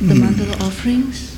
The mandala offerings.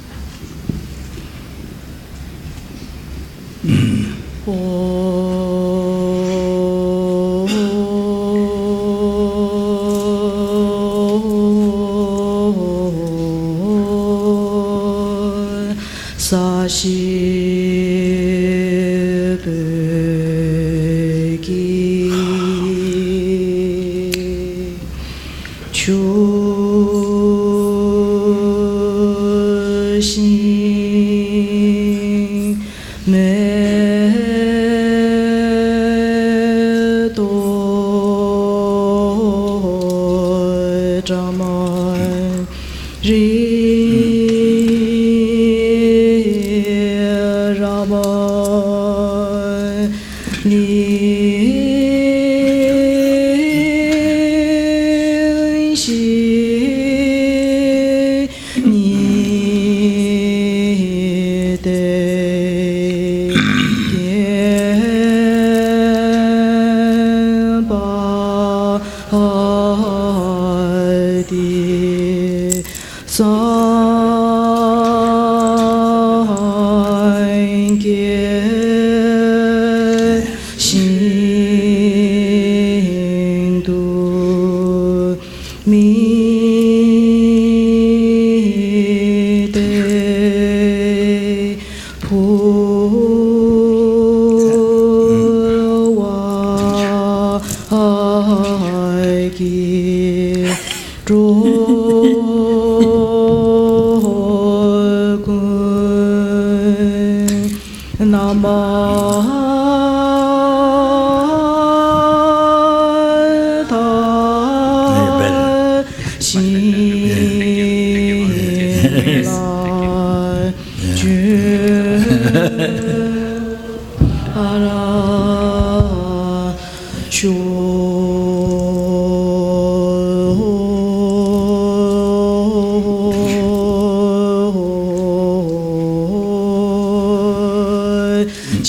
Sure.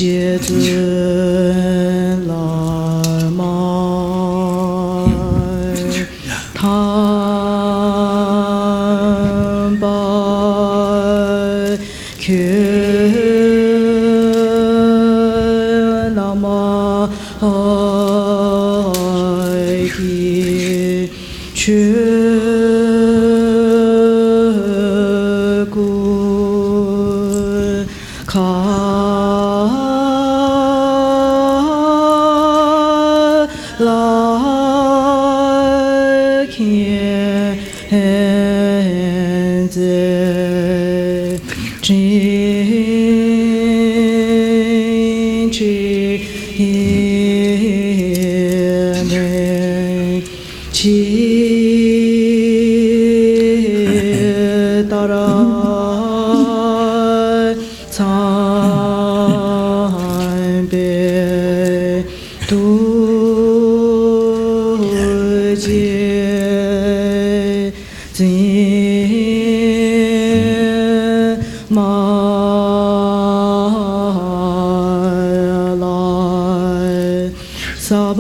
戒尊喇嘛坦巴克喇嘛提却古卡拉天在真知内其达拉参别度界真马来萨巴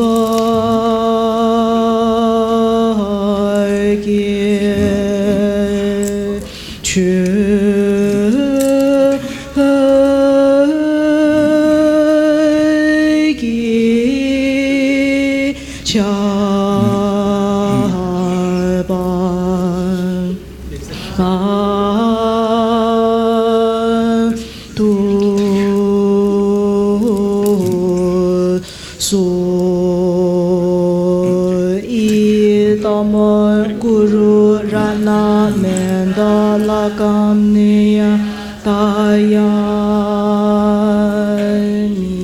给去给恰巴度所以达摩古鲁拉那曼达拉甘尼亚达雅尼。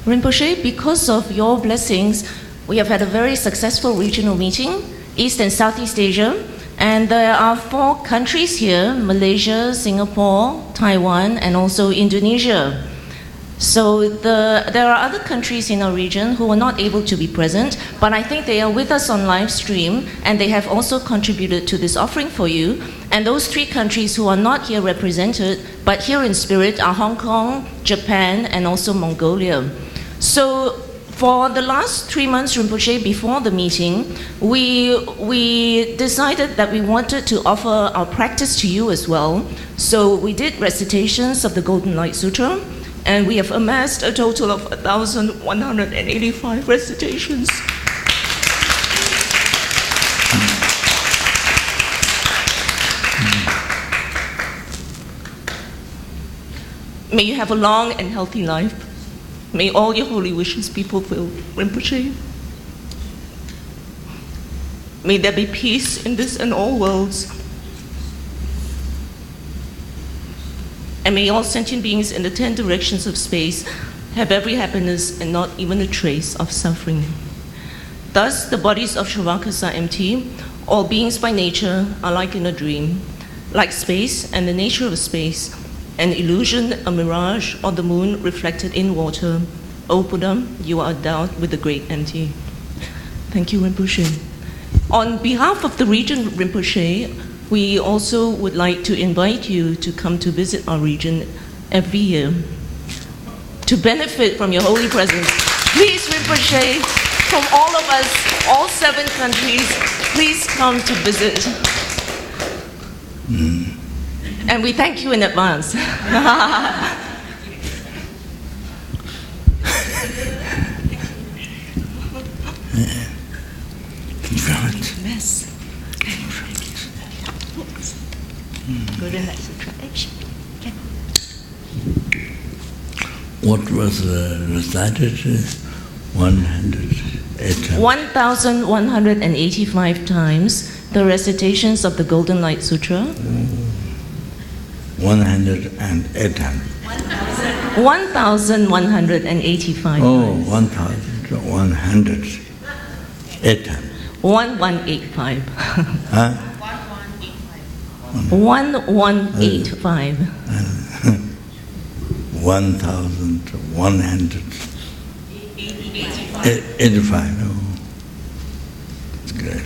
Rinpoche, because of your blessings, we have had a very successful regional meeting, East and Southeast Asia, and there are 4 countries here, Malaysia, Singapore, Taiwan, and also Indonesia. So there are other countries in our region who were not able to be present, but I think they are with us on live stream, and they have also contributed to this offering for you. And those 3 countries who are not here represented, but here in spirit, are Hong Kong, Japan, and also Mongolia. So for the last 3 months, Rinpoche, before the meeting, we decided that we wanted to offer our practice to you as well. So we did recitations of the Golden Light Sutra, and we have amassed a total of 1,185 recitations. May you have a long and healthy life. May all your holy wishes be fulfilled, Rinpoche. May there be peace in this and all worlds. And may all sentient beings in the 10 directions of space have every happiness and not even a trace of suffering. Thus, the bodies of Shravakas are empty. All beings by nature are like in a dream, like space and the nature of space, an illusion, a mirage, or the moon reflected in water. O Buddha, you are endowed with the great empty. Thank you, Rinpoche. On behalf of the region Rinpoche, we also would like to invite you to come to visit our region every year to benefit from your holy presence. Please, Rinpoche, from all of us, all 7 countries, please come to visit. And we thank you in advance. Yes. Golden Light Sutra. What was recited? 1,185 times the recitations of the Golden Light Sutra. 108 times. 1,185 Oh, times. 1,100. 8 times. 1185. Huh? 1185. 1,185. Oh, that's great.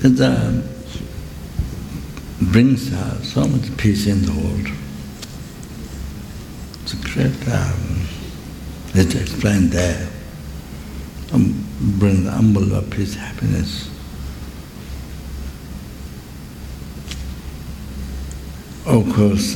It brings so much peace in the world. It's a great, it's explained there. Brings unbelievable peace, happiness. Of course,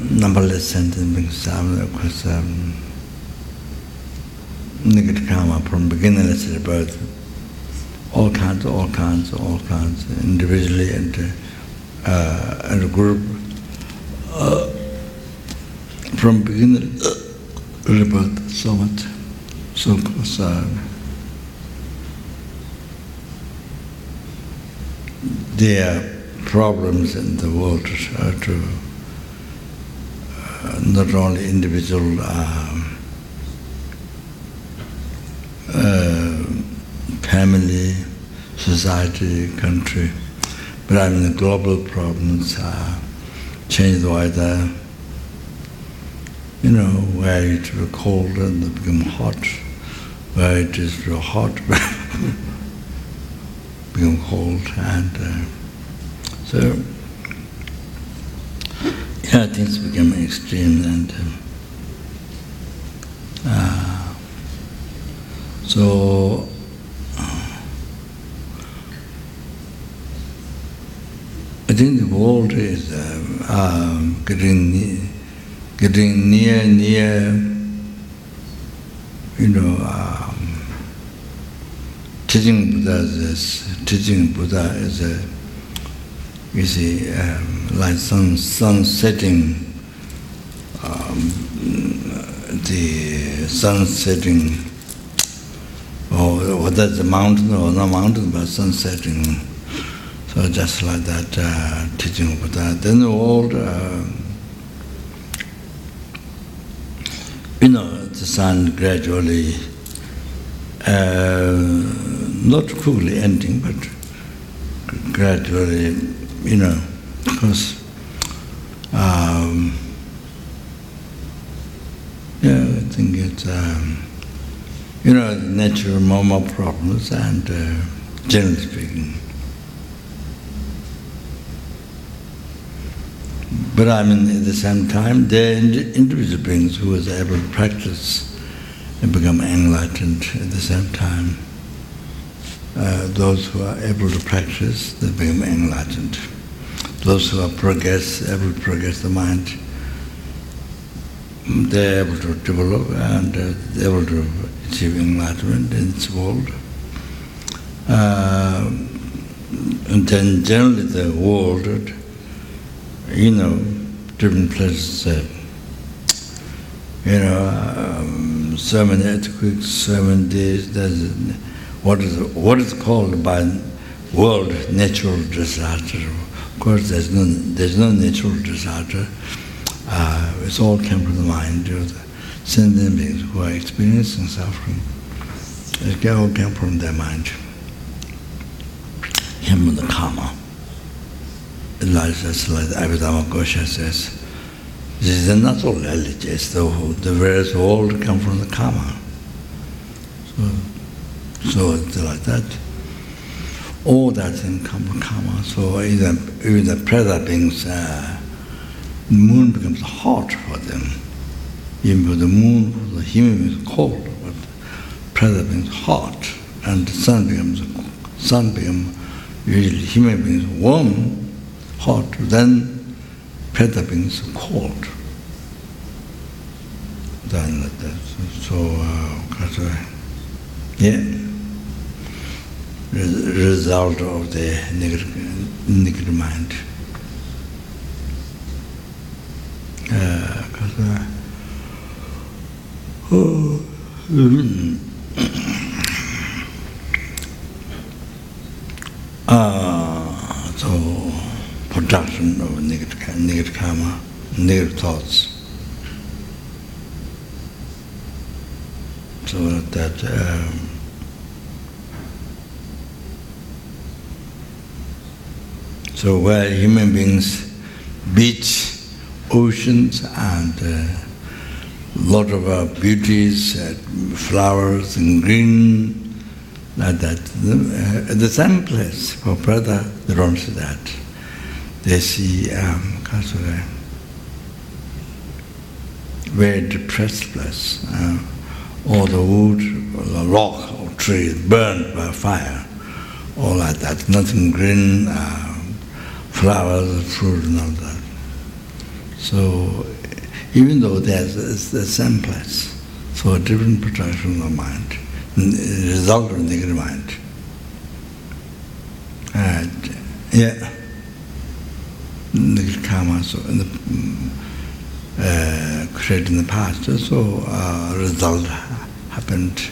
numberless sentences, of course, negative karma from beginningless birth, all kinds, individually and a group, from beginning rebirth, so much. So of course, there are problems in the world to not only individual family, society, country, but I mean the global problems, change the weather, where it will cold and it become hot, where it is real hot, become cold, and so things become extreme, and so I think the world is getting near, teaching Buddha is like sun setting, the sun setting, or whether it's a mountain or not mountain, but sun setting. So just like that, teaching Buddha. Then the world, the sun gradually, not fully ending, but gradually, because, I think it's, natural normal problems, and generally speaking. But I mean, at the same time, there are individual beings who is able to practice and become enlightened at the same time. Those who are able to practice, they become enlightened. Those who are able to progress the mind, they're able to develop and they're able to achieve enlightenment in this world. And then generally the world, different places, so many earthquakes, so many days, there's what is called by world natural disaster. Of course, there's no natural disaster. It's all came from the mind. The sentient beings who are experiencing suffering, it all came from their mind. Came from the karma. Just like Amitabha Buddhist says, this is a natural reality. It's the various world come from the karma. So it's like that. All that thing come from karma. So even the preta beings, the moon becomes hot for them. Even for the moon, for the human beings cold, but preta beings hot, and the sun becomes usually human beings warm, hot, then preta beings cold. Then like that. Result of the negative mind. negative karma, negative thoughts. So that so where human beings, beach, oceans, and lot of beauties, flowers and green, like that. At the same place, for brother, they don't see that. They see very depressed place. All the wood, or the rock or tree burned by fire, all like that. Nothing green, flowers, fruit, and all that. So even though it's the same place, so a different projection of mind, result of negative mind. And negative karma, so in the created in the past, so result happened.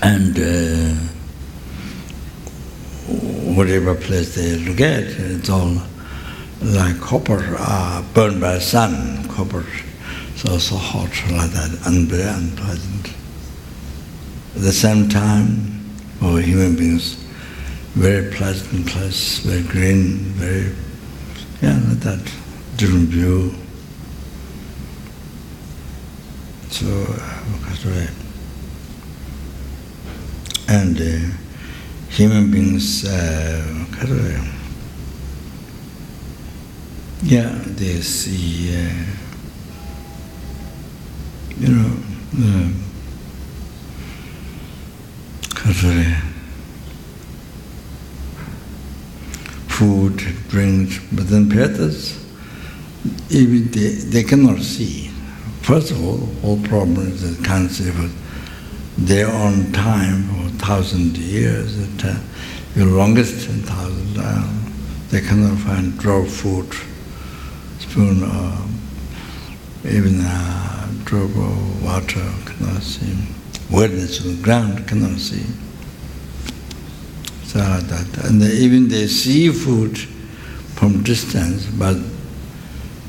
And whatever place they look at, it's all like copper burned by the sun, copper, so hot like that, and very unpleasant. At the same time, for human beings, very pleasant place, very green, very, like that, different view. So, and human beings, they see, food, drinks, but then Petas, even they cannot see. First of all, whole problem is they can't see, but they're on time for 1,000 years, the longest 10,000, they cannot find drop food, spoon, or even a drop of water, cannot see. Wetness on the ground, cannot see. So that, and even they see food from distance, but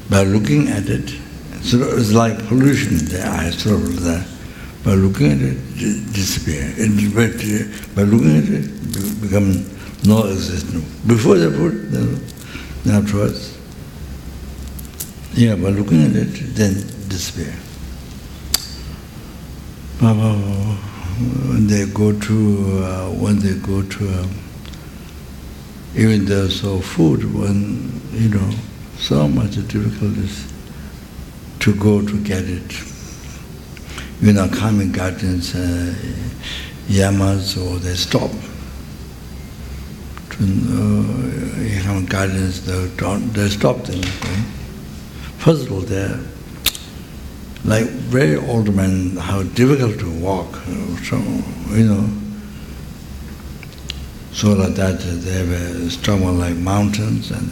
by looking at it, so it's like pollution in their eyes, sort of that. By looking at it, disappear. By looking at it, become non-existent. Before the food, then afterwards. By looking at it, then disappear. When they go to, even though so food, when so much difficulties to go to get it. Karmic gardens, yamas, or they stop. Karmic gardens, they stop them. First of all, they're like very old men, how difficult to walk. So like that, they have a stomach like mountains, and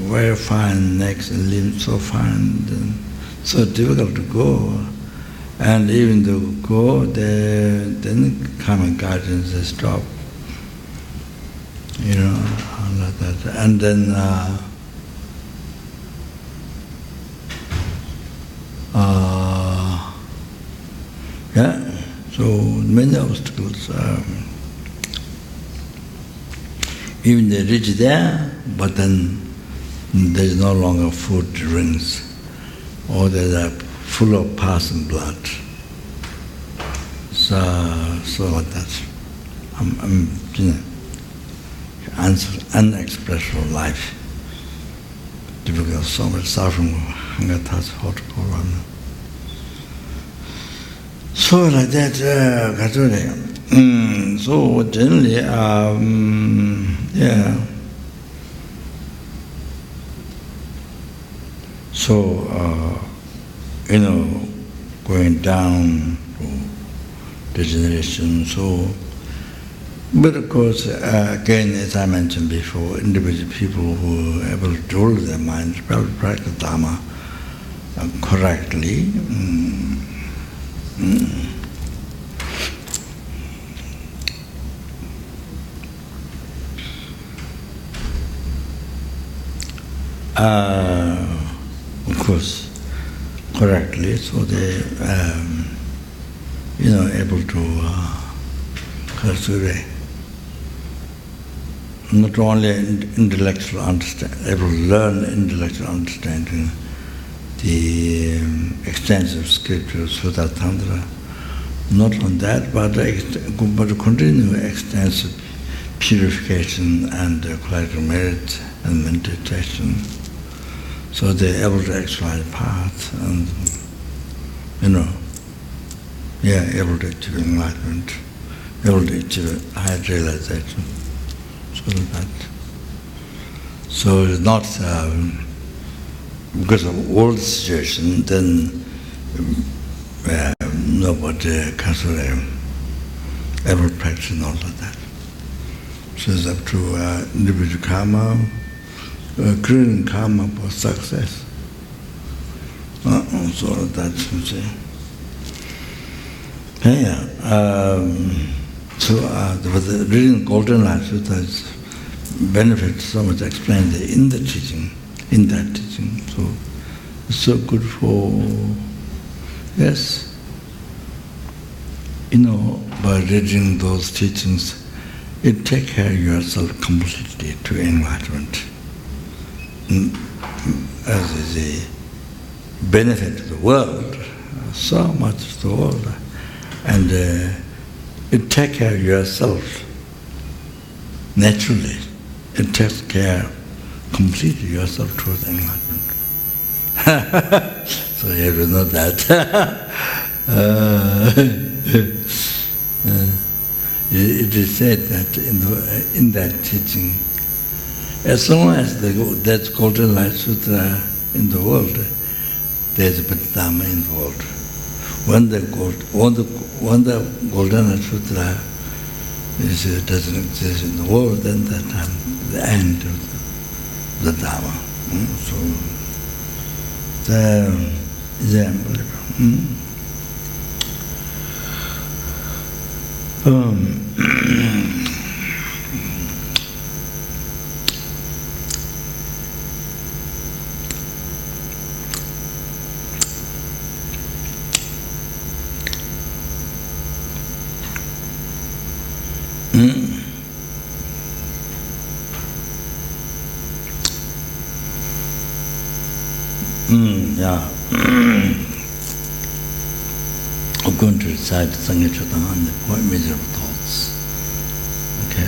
very fine necks and limbs, so fine, and so difficult to go. And even to go, then karmic gardens, they stop. Like that. And then so many obstacles. Even they reach there, but then there's no longer food, drinks, or they're full of pus and blood. So like that. Unexpressible life. Difficult, so much suffering, hunger, thirst, hot, cold. So like that, so generally, So, going down to degeneration, so, but of course, again, as I mentioned before, individual people who are able to hold their minds, practice Dharma correctly, of course, correctly, so they, able to cultivate not only intellectual understanding, able to learn intellectual understanding, the extensive scriptures, Sutta Tantra, not on that, but continue extensive purification and collective merit and meditation. So they're able to exercise path and, able to achieve enlightenment, able to achieve high realization. So it's not because of world situation, then nobody can ever practice all of that. So it's up to individual karma, creating karma for success. So that's what I'm saying. So the reading Golden Light Suttas benefits so much explained in the teaching, in that teaching. So it's so good for, yes, by reading those teachings, it takes care of yourself completely to enlightenment. As is a benefit to the world, so much to the world. And it takes care of yourself naturally. It takes care completely yourself towards enlightenment. So you have to know that. It is said that in that teaching, as long as that's Golden Light Sutra in the world, there's a Dhamma involved. When the Golden Light Sutra doesn't exist in the world, then that time the end of the Dhamma. So it's unbelievable. I'm going to recite Sangha Chaitanya on the point major thoughts. Okay,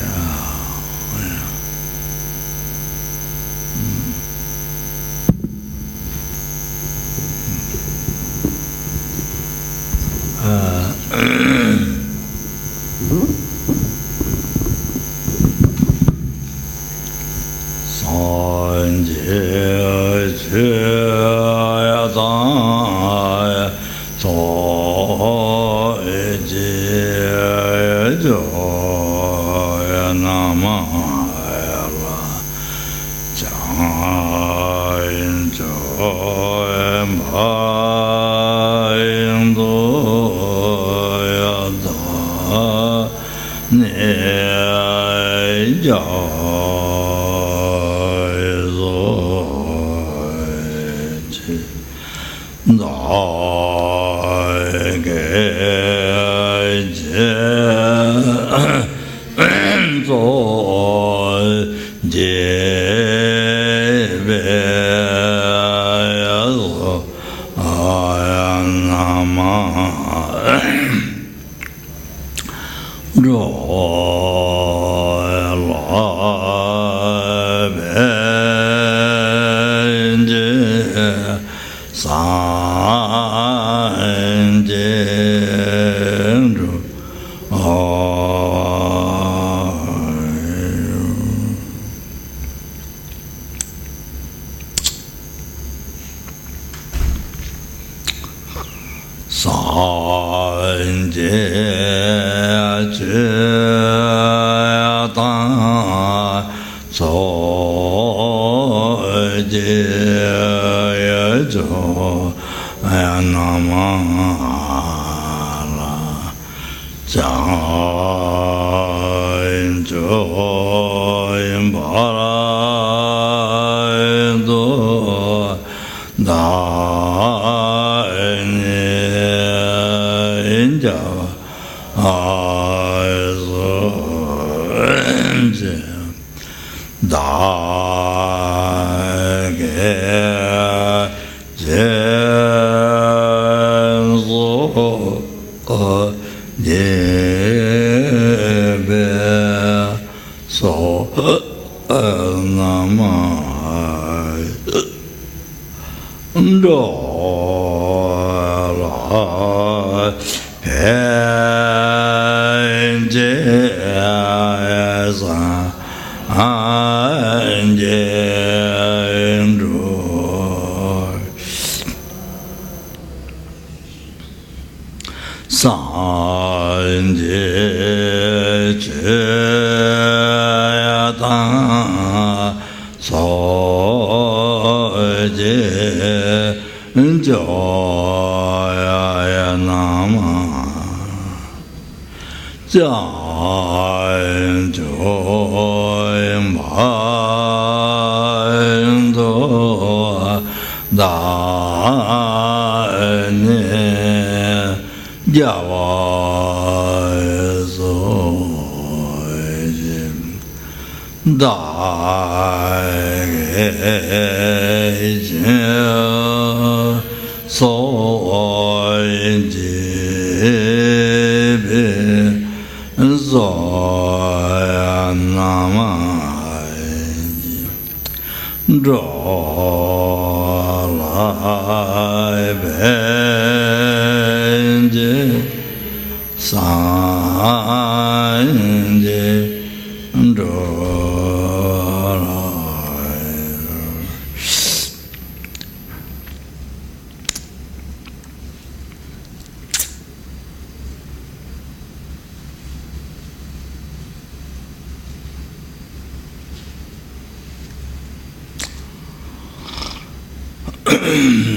Do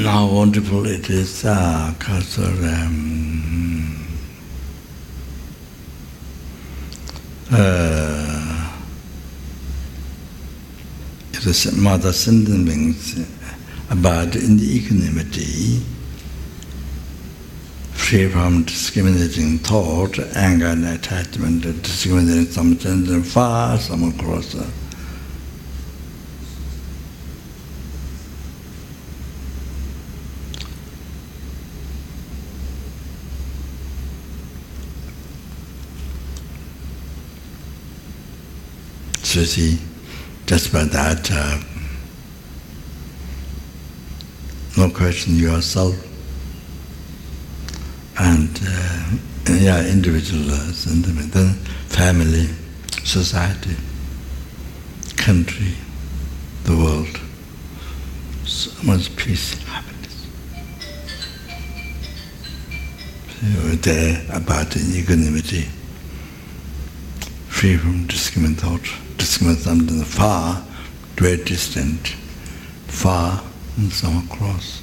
How wonderful it is, because it is Mother sentiments about in the equanimity, free from discriminating thought, anger and attachment, discriminating something far, some closer. So see, just by that, no question yourself and individual sentiment, then family, society, country, the world, so much peace and happiness. So there about equanimity, free from discriminant thought. Discriminate something far, very distant, far, and some across.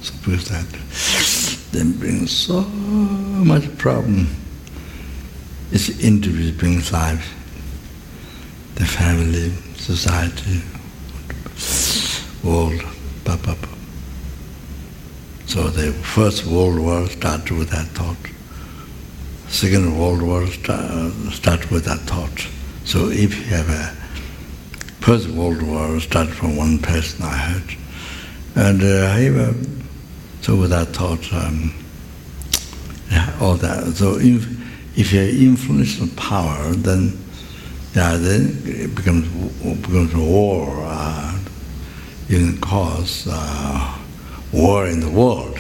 Suppose that then brings so much problem. It's individual brings life, the family, society, world, So the First World War started with that thought. Second World War started with that thought. So if you have a First World War started from one person, I heard, and so with that thought, all that. So if you have influential power, then it becomes war. You can cause war in the world.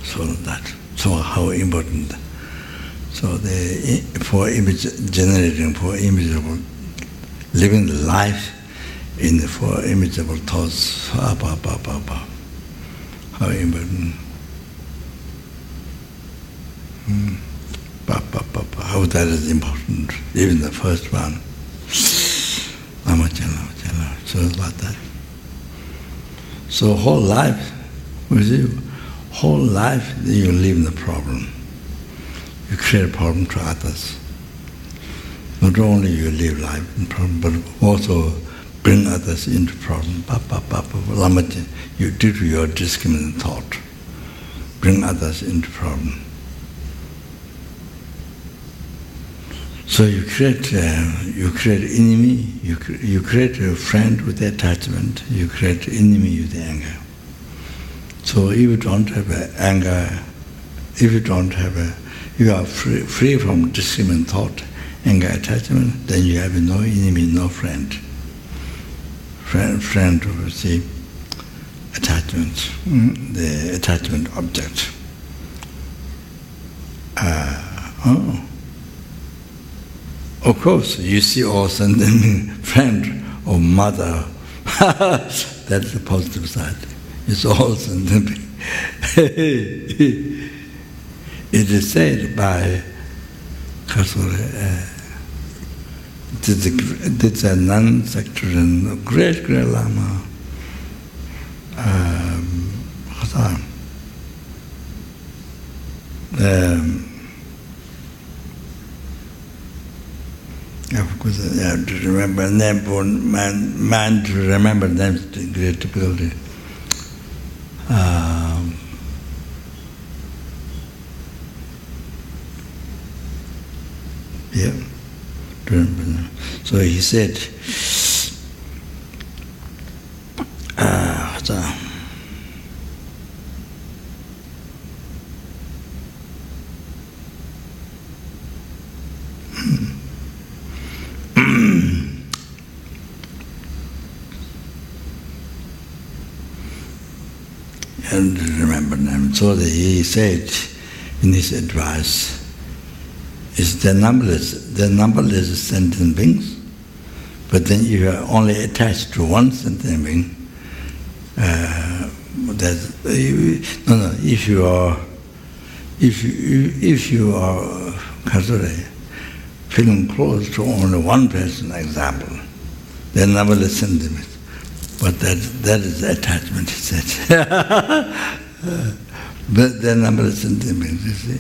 So that. So how important? So for generating, for imageable, living the life for imageable thoughts. How important? How that is important. Even the first one. So it's like that. So whole life, whole life you live in the problem. You create a problem to others. Not only you live life in problem, but also bring others into problem. You due to your discriminating thought, bring others into problem. So you create enemy, you create a friend with attachment, you create enemy with anger. So if you don't have anger, if you are free from discriminating thought, anger, attachment, then you have no enemy, no friend. Friend will see attachment, the attachment object. Of course, you see also friend or mother. That's the positive side. It's also it is said by it's a non-sectarian great Lama. Of course, I have to remember name, man to remember names is great difficulty. Yeah, to remember them. So he said, and remember them. So that he said in his advice, is the numberless sentient beings, but then you are only attached to one sentient being. If you are feeling close to only one person, example, then numberless sentient beings. But that is attachment, he said. But the numberless sentient beings, you see.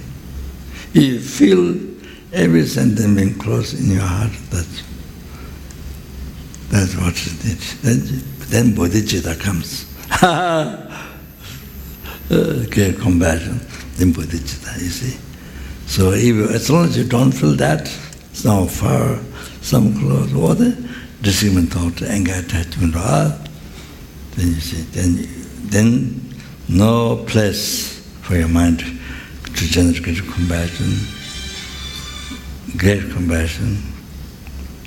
You feel every sentient being close in your heart, that's what it is. Then bodhicitta comes. Okay, compassion, then bodhicitta, you see. So as long as you don't feel that, some far, some close, water, disagreement, thought, anger, attachment, then you see, then no place for your mind to generate great compassion,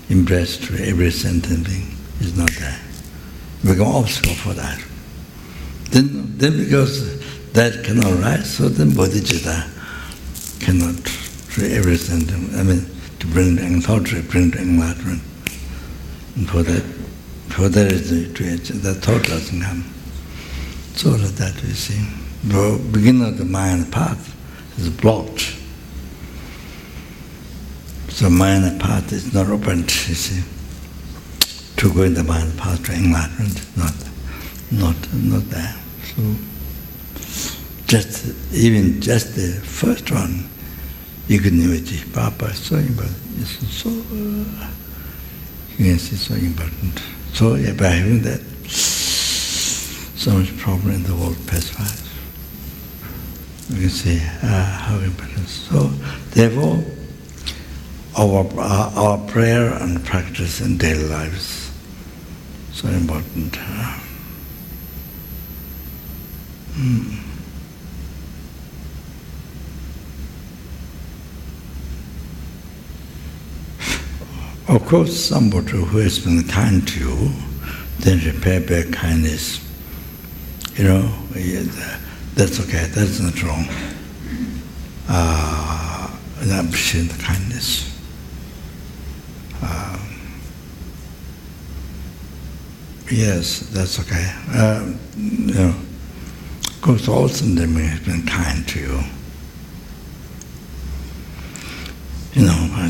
embrace to every sentient being is not there. Become obstacle for that. Then because that cannot rise, so then bodhicitta cannot to every sentient, to bring the thought, to bring the enlightenment. And for that the thought doesn't come. So that we see. The beginning of the mind path is blocked. So mind path is not opened, you see, to go in the mind path to enlightenment, not there. So even just the first one, equanimity, Papa is so important. It's so you can see so important. So by having that, so much problem in the world pacified. You can see how important. So therefore, our prayer and practice in daily lives so important. Of course, somebody who has been kind to you, then repay back kindness. That's okay, that's not wrong. And appreciate the kindness. Yes, that's okay. Of course, all sentient beings have been kind to you.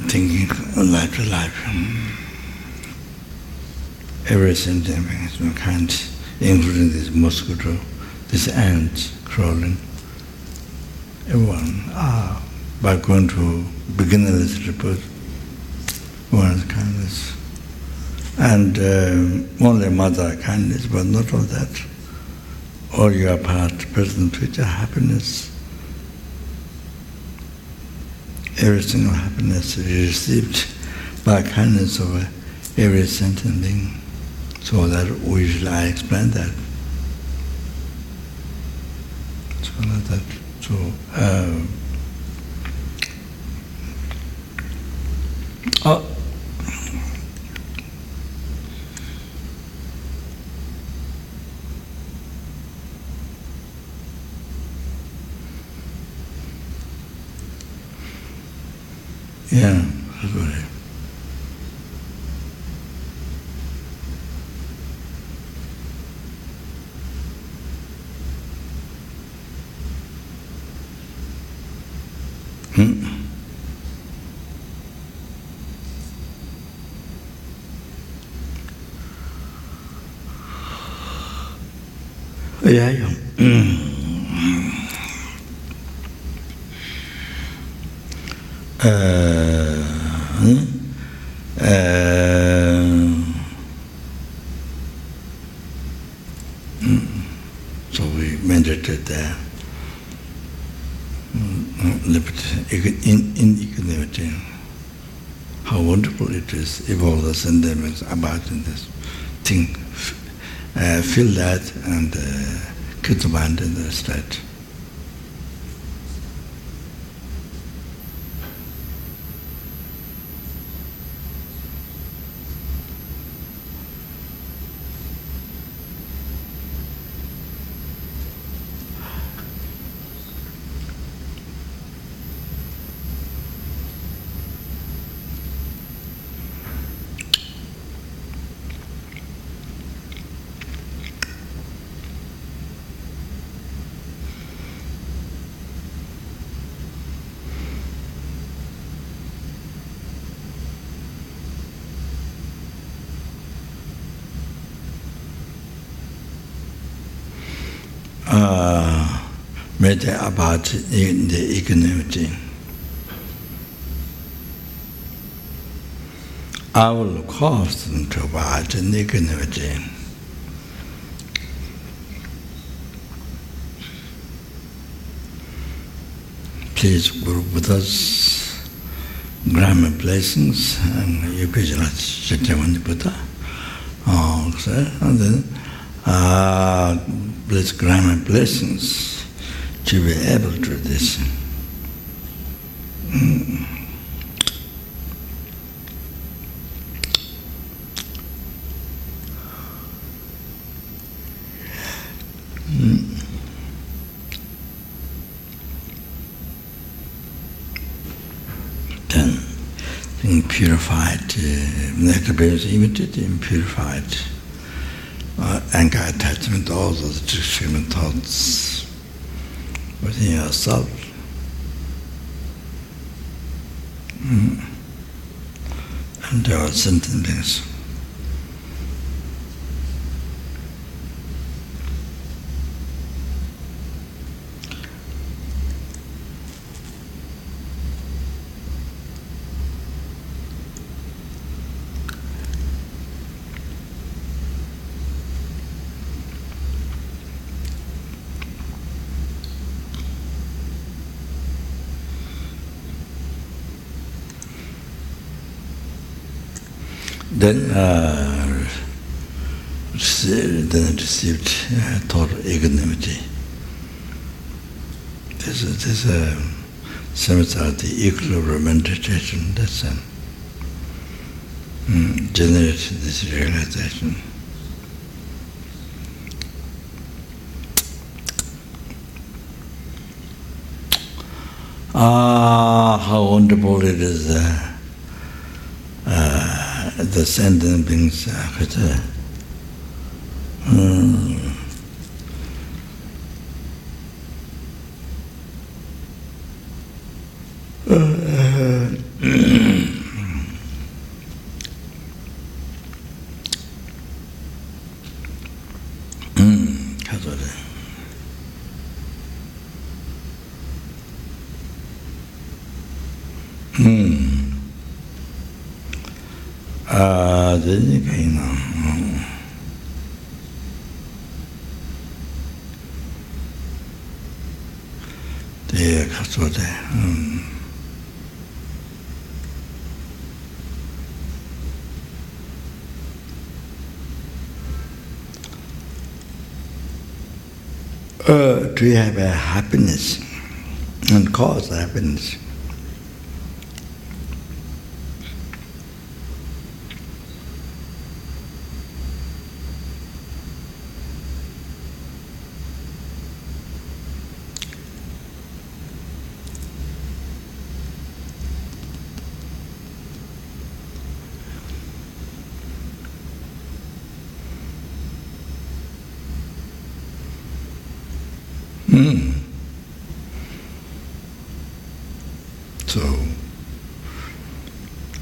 Thinking life to life. Every sentient being has been kind, including this mosquito, this ant crawling. Everyone, by going to beginnerless report, one's kindness. and only mother kindness, but not all that. All your part, present, future happiness, every single happiness is received by kindness of every sentient being. So that I explain that. So like that. So yeah, that's right. Yeah. So we meditated there. In equanimity. How wonderful it is if all the sentiments about in this thing, feel that and keep the mind in the state. Meditate about the equanimity. I will cause them to about in equanimity. Please, Guru Buddha's grammar blessings and you visualize Chaitanya Buddha. And then bless grammar blessings to be able to do this. Then, being purified, nectar beings imitate and purified. Anger, attachment, all those discriminant thoughts within yourself. And there are sentient beings. Then received total equanimity. This is a similar to equilibrium meditation. That's generate this realization. How wonderful it is! The sentient beings Then you can, they got so there. Do you have a happiness and cause happiness? So,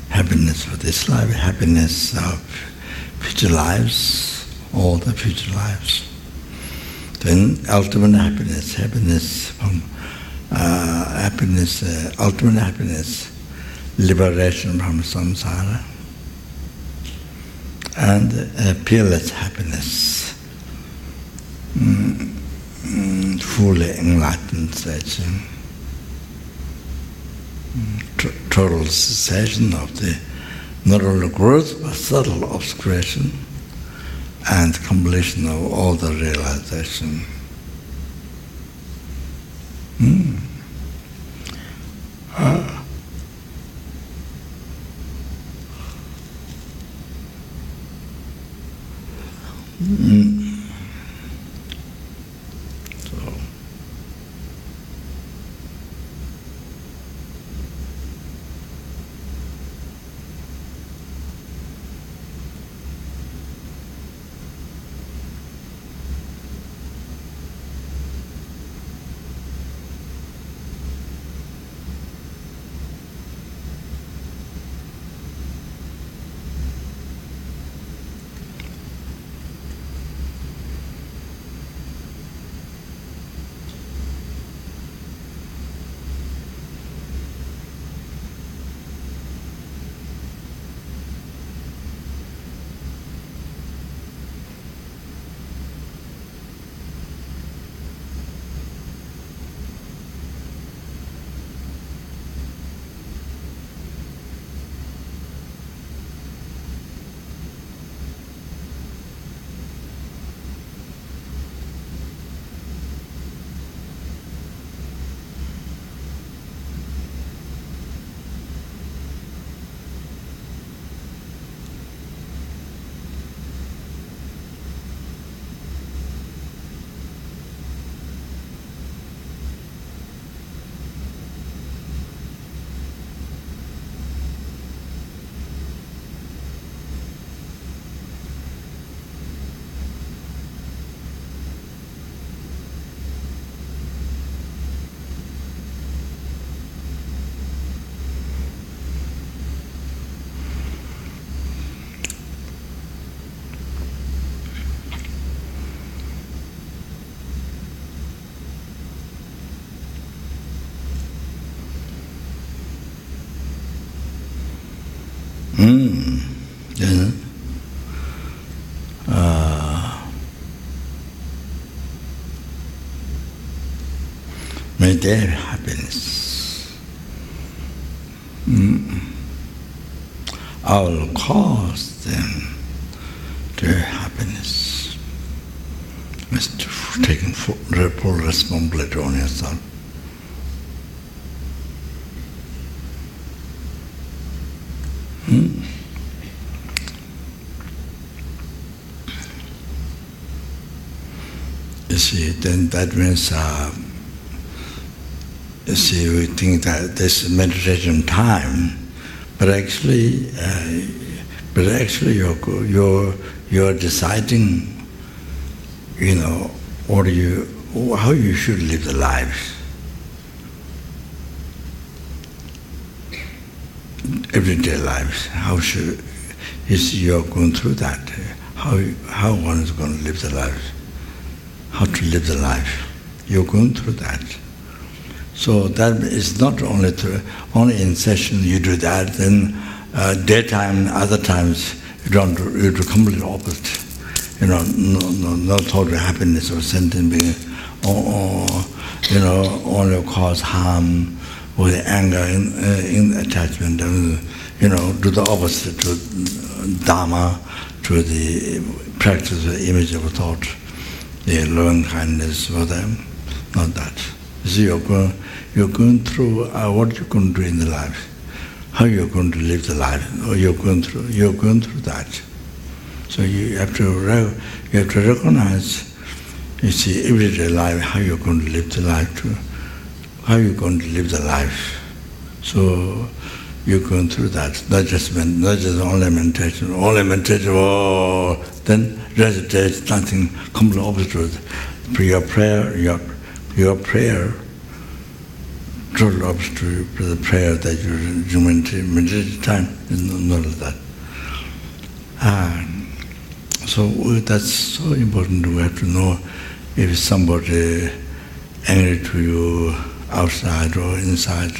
happiness for this life, happiness of future lives, all the future lives. Then ultimate happiness, ultimate happiness, liberation from samsara, and peerless happiness, fully enlightened state. Total cessation of the not only growth but subtle obscuration and completion of all the realization. May their happiness I will cause them their happiness. Mr. Taking full responsibility on yourself. You see, then that means, you see, we think that this is meditation time, but actually you're deciding, you know, how you should live the life. Everyday lives, you're going through that. How one is going to live the life, how to live the life. You're going through that. So that is not only in session you do that, then daytime, other times you do complete opposite. No total happiness or sentiment, or only cause harm with anger in attachment. Do the opposite to Dharma, to the practice of the image of thought, the loving kindness for them. Not that. So you're going through what you're going to do in the life, how you're going to live the life, or you're going through that. So you have to recognize, you see, everyday life, how you're going to live the life too, how you're going to live the life. So you're going through that, not just only meditation, then recitate nothing, complete opposite. Your prayer, total opposite to the prayer that you meditate time, is not like that. So that's so important. We have to know if somebody angry to you outside or inside,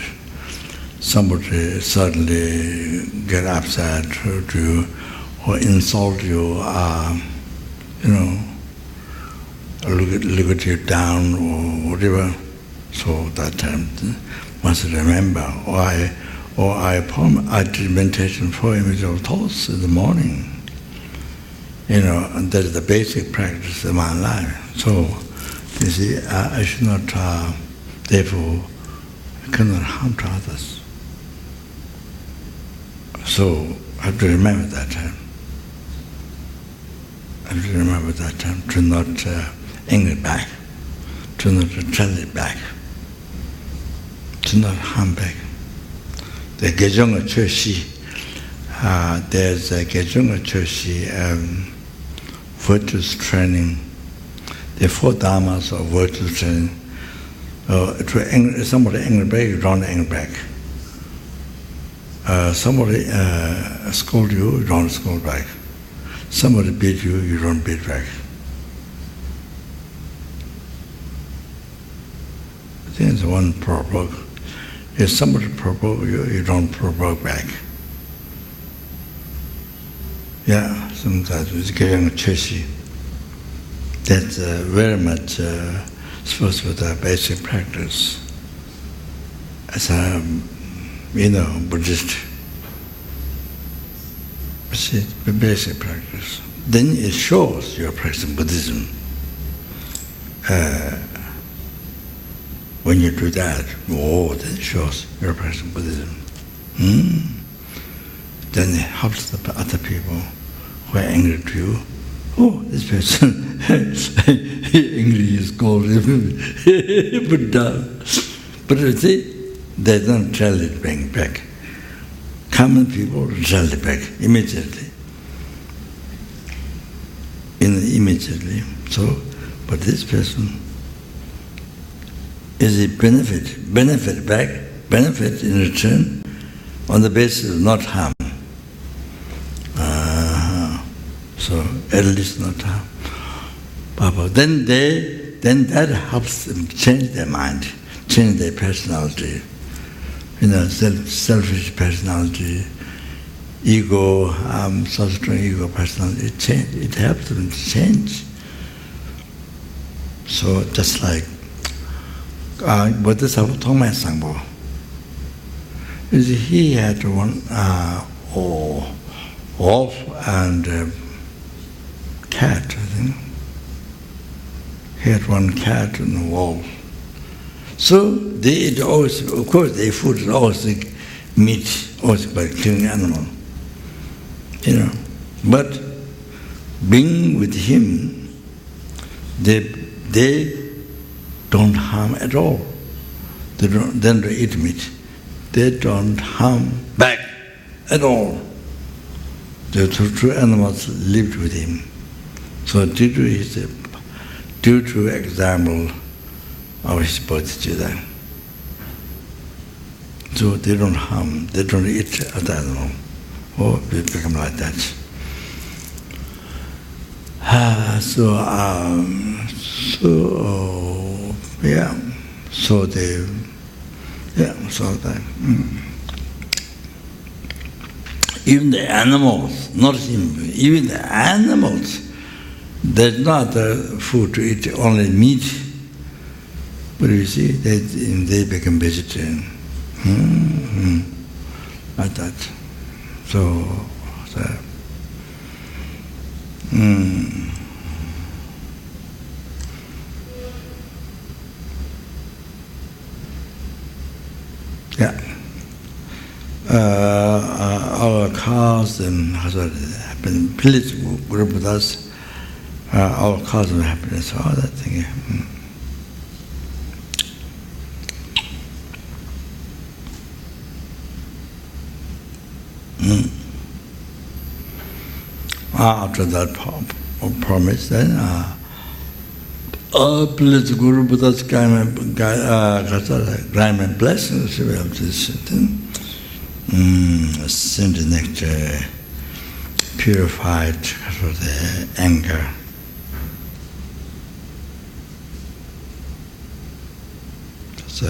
somebody suddenly get upset to you or insult you, look at you down or whatever. So that time must remember. Or I did meditation for image of thoughts in the morning. And that is the basic practice of my life. So, you see, I should not, therefore, cannot harm to others. So, I have to remember that time. I have to remember that time to not anger back, to not retaliate back, to not harm back. The Gejunga Choshi, there's a Gejunga Choshi, virtuous training. The 4 dharmas of virtuous training. Somebody angry back, you don't anger back. Somebody scold you, you don't scold back. Somebody beat you, you don't beat back. I think it's one provoke. If somebody provoke you, you don't provoke back. Yeah, sometimes it's getting a chessy. That's very much supposed with a basic practice. As a, Buddhist, it's a basic practice. Then it shows you're practicing Buddhism. When you do that, then it shows you're practicing Buddhism. Then it helps the other people who are angry to you. Oh, this person, angry is called Buddha. But you see, they don't tell it back. Common people tell it back immediately. Immediately. So, but this person, is it benefit back, benefit in return, on the basis of not harm. So at least not harm. Papa. Then that helps them change their mind, change their personality. Selfish personality, ego, so strong ego personality. It helps them to change. So just like Bodhisattva Thongmai Sangpo, he had one wolf and cat, I think. He had one cat and a wolf. So they eat always, of course, their food is always meat, always by killing animal. But being with him, they don't harm at all. They don't eat meat. They don't harm back at all. The two animals lived with him. So due to example of his bodhicitta, so they don't harm, they don't eat other animal, or they become like that. So that. Even the animals, not him, even the animals, there's not food to eat, only meat. But you see, they become vegetarian. Like that. So yeah. Our cars and village group with us, our cause of happiness, all that thing. After that promise, then village guru Buddha's grant blessings we have this send the nectar purified for the anger. So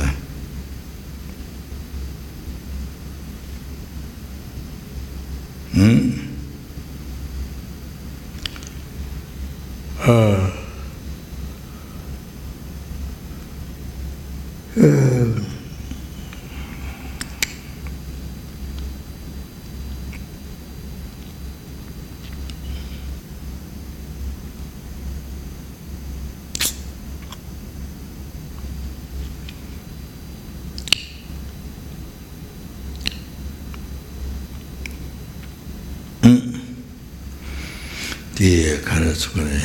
the Karasukure.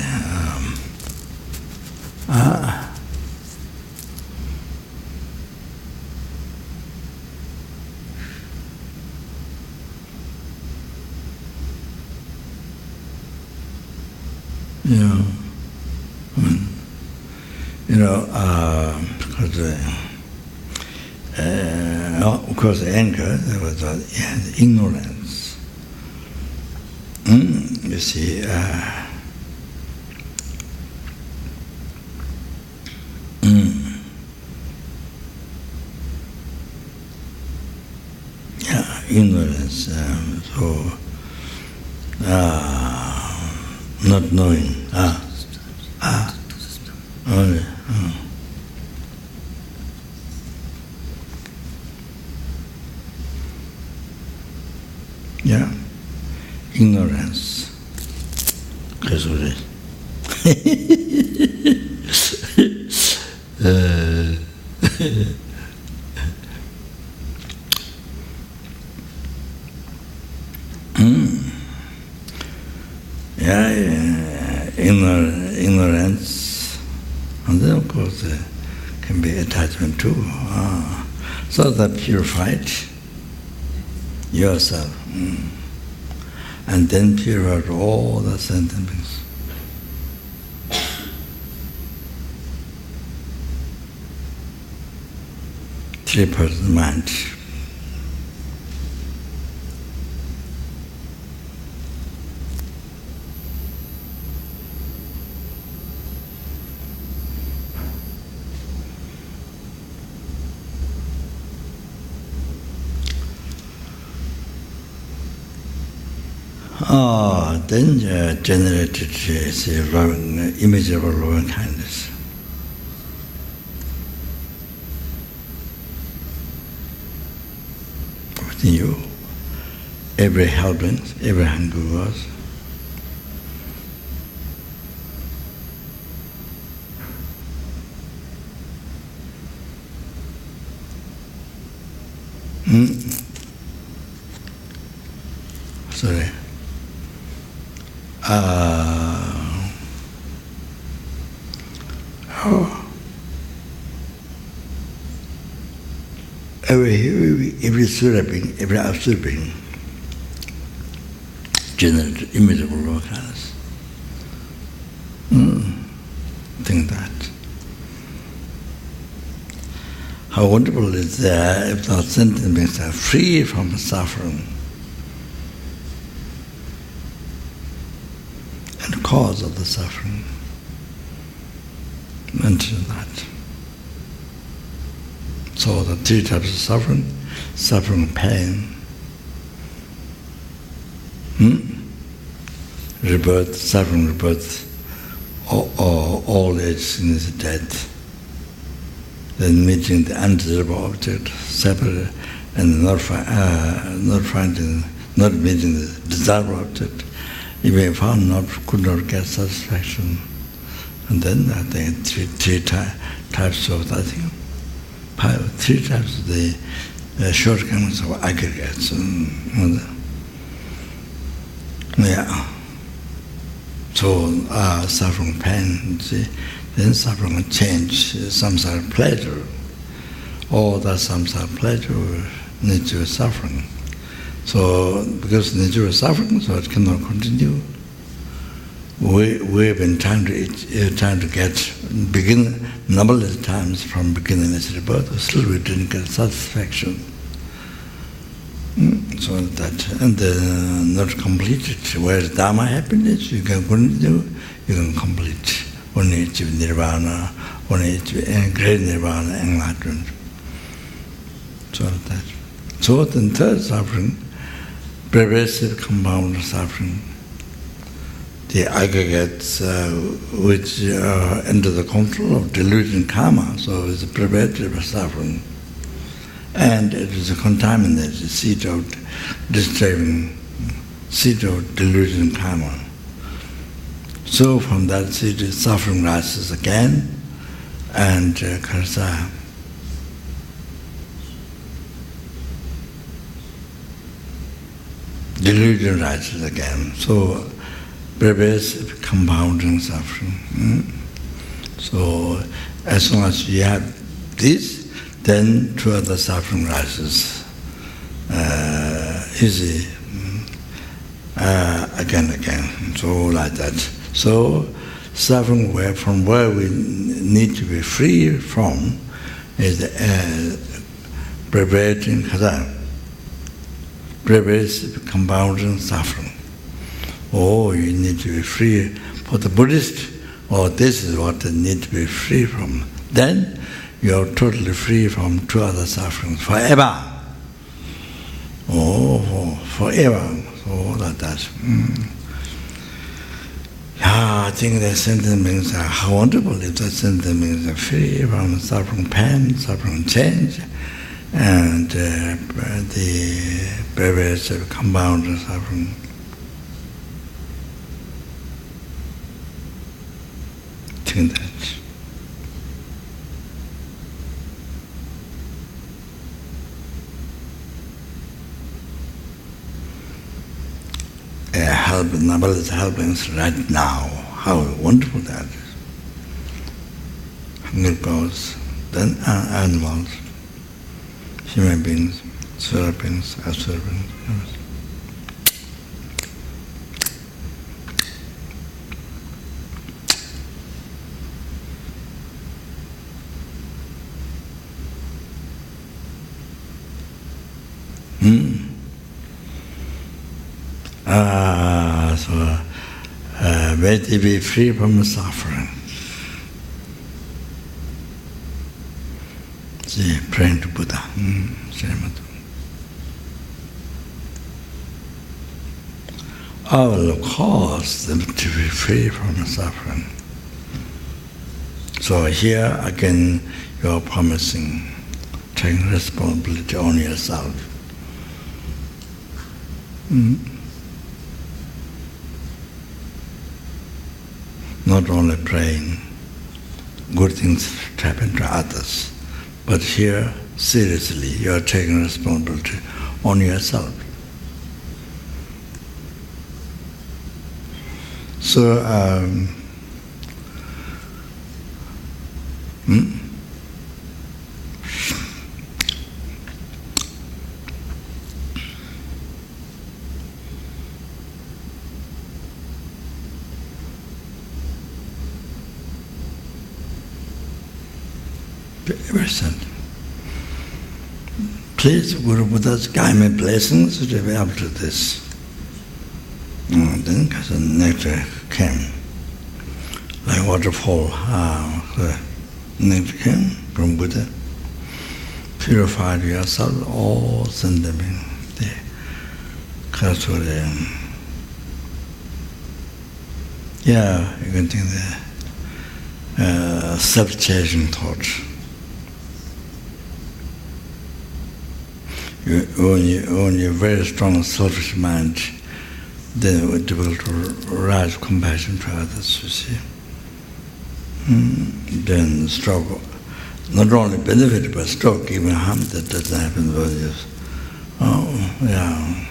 Of course, anger, there was ignorance. You see, ignorance, so not knowing. Only. Yeah, ignorance. That's what it is. Ignorance, and then of course can be attachment too. So that purified yourself, and then purify all the sentiments. Three-person mind. Then generated immeasurable loving kindness. Within you, every helping, every hungry was. Sorry. Every surviving, every observing, generate immeasurable love kindness. Think that. How wonderful is that if the sentient beings are free from suffering and the cause of the suffering. Mention that. So the three types of suffering, pain, rebirth, suffering, rebirth, all age, sickness, death. Then meeting the undesirable object, separate, and not meeting the desirable object. If we found could not get satisfaction, and then I think three types of three types of the shortcomings of aggregates. So suffering, pain, then suffering change, samsara pleasure. All that samsara pleasure nature is suffering. So because nature is suffering, so it cannot continue. We've been trying to begin number of times from beginning this rebirth, still we didn't get satisfaction. So that, and not completed. Whereas Dharma happiness, you can continue, you can complete. Only achieve nirvana, only achieve great nirvana, enlightenment. So that. So then third suffering, pervasive compound suffering. The aggregates which are under the control of delusion karma, so it's a pervasive suffering. And it is a contaminated seed of disturbing, seed of delusion karma. So from that seed, suffering rises again, and karsa. Delusion rises again. So pervasive compounding suffering. So as long as you have this, then two other suffering rises easy again. So like that. So suffering from where we need to be free from is pervasive compounding suffering. Oh, you need to be free. For the Buddhist, this is what they need to be free from. Then you are totally free from two other sufferings forever. Forever. So like that. I think that sentence means how wonderful if that sentence means free from suffering pain, suffering change, and the pervasive compound suffering. I think that. Nobel is helping us right now. How wonderful that is. Hunger goes, then animals, human beings, serpents, serpents. Where to be free from suffering. See, praying to Buddha. I will cause them to be free from suffering. So here again, you are promising, taking responsibility on yourself. Not only praying, good things happen to others, but here, seriously, you are taking responsibility on yourself. So, please, Guru Buddha's guide me blessings to be able to this. Then the nectar came, like waterfall. The nectar came from Buddha. Purified yourself, all sentiment, the Yeah, you can think the self-chasing thought. When you're very strong selfish mind, then it will be able to rise compassion to others, you see. Then stroke, not only benefit, but stroke, even harm that doesn't happen with you. Oh, yeah.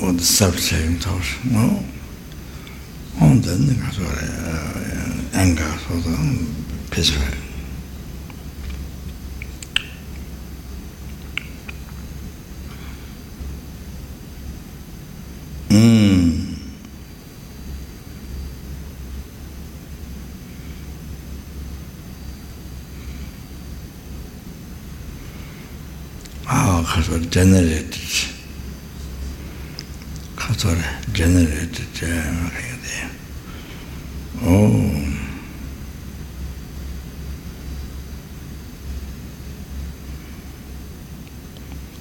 Or the self-saving thought. No. Oh, then anger, so the peaceful. Generated. Oh.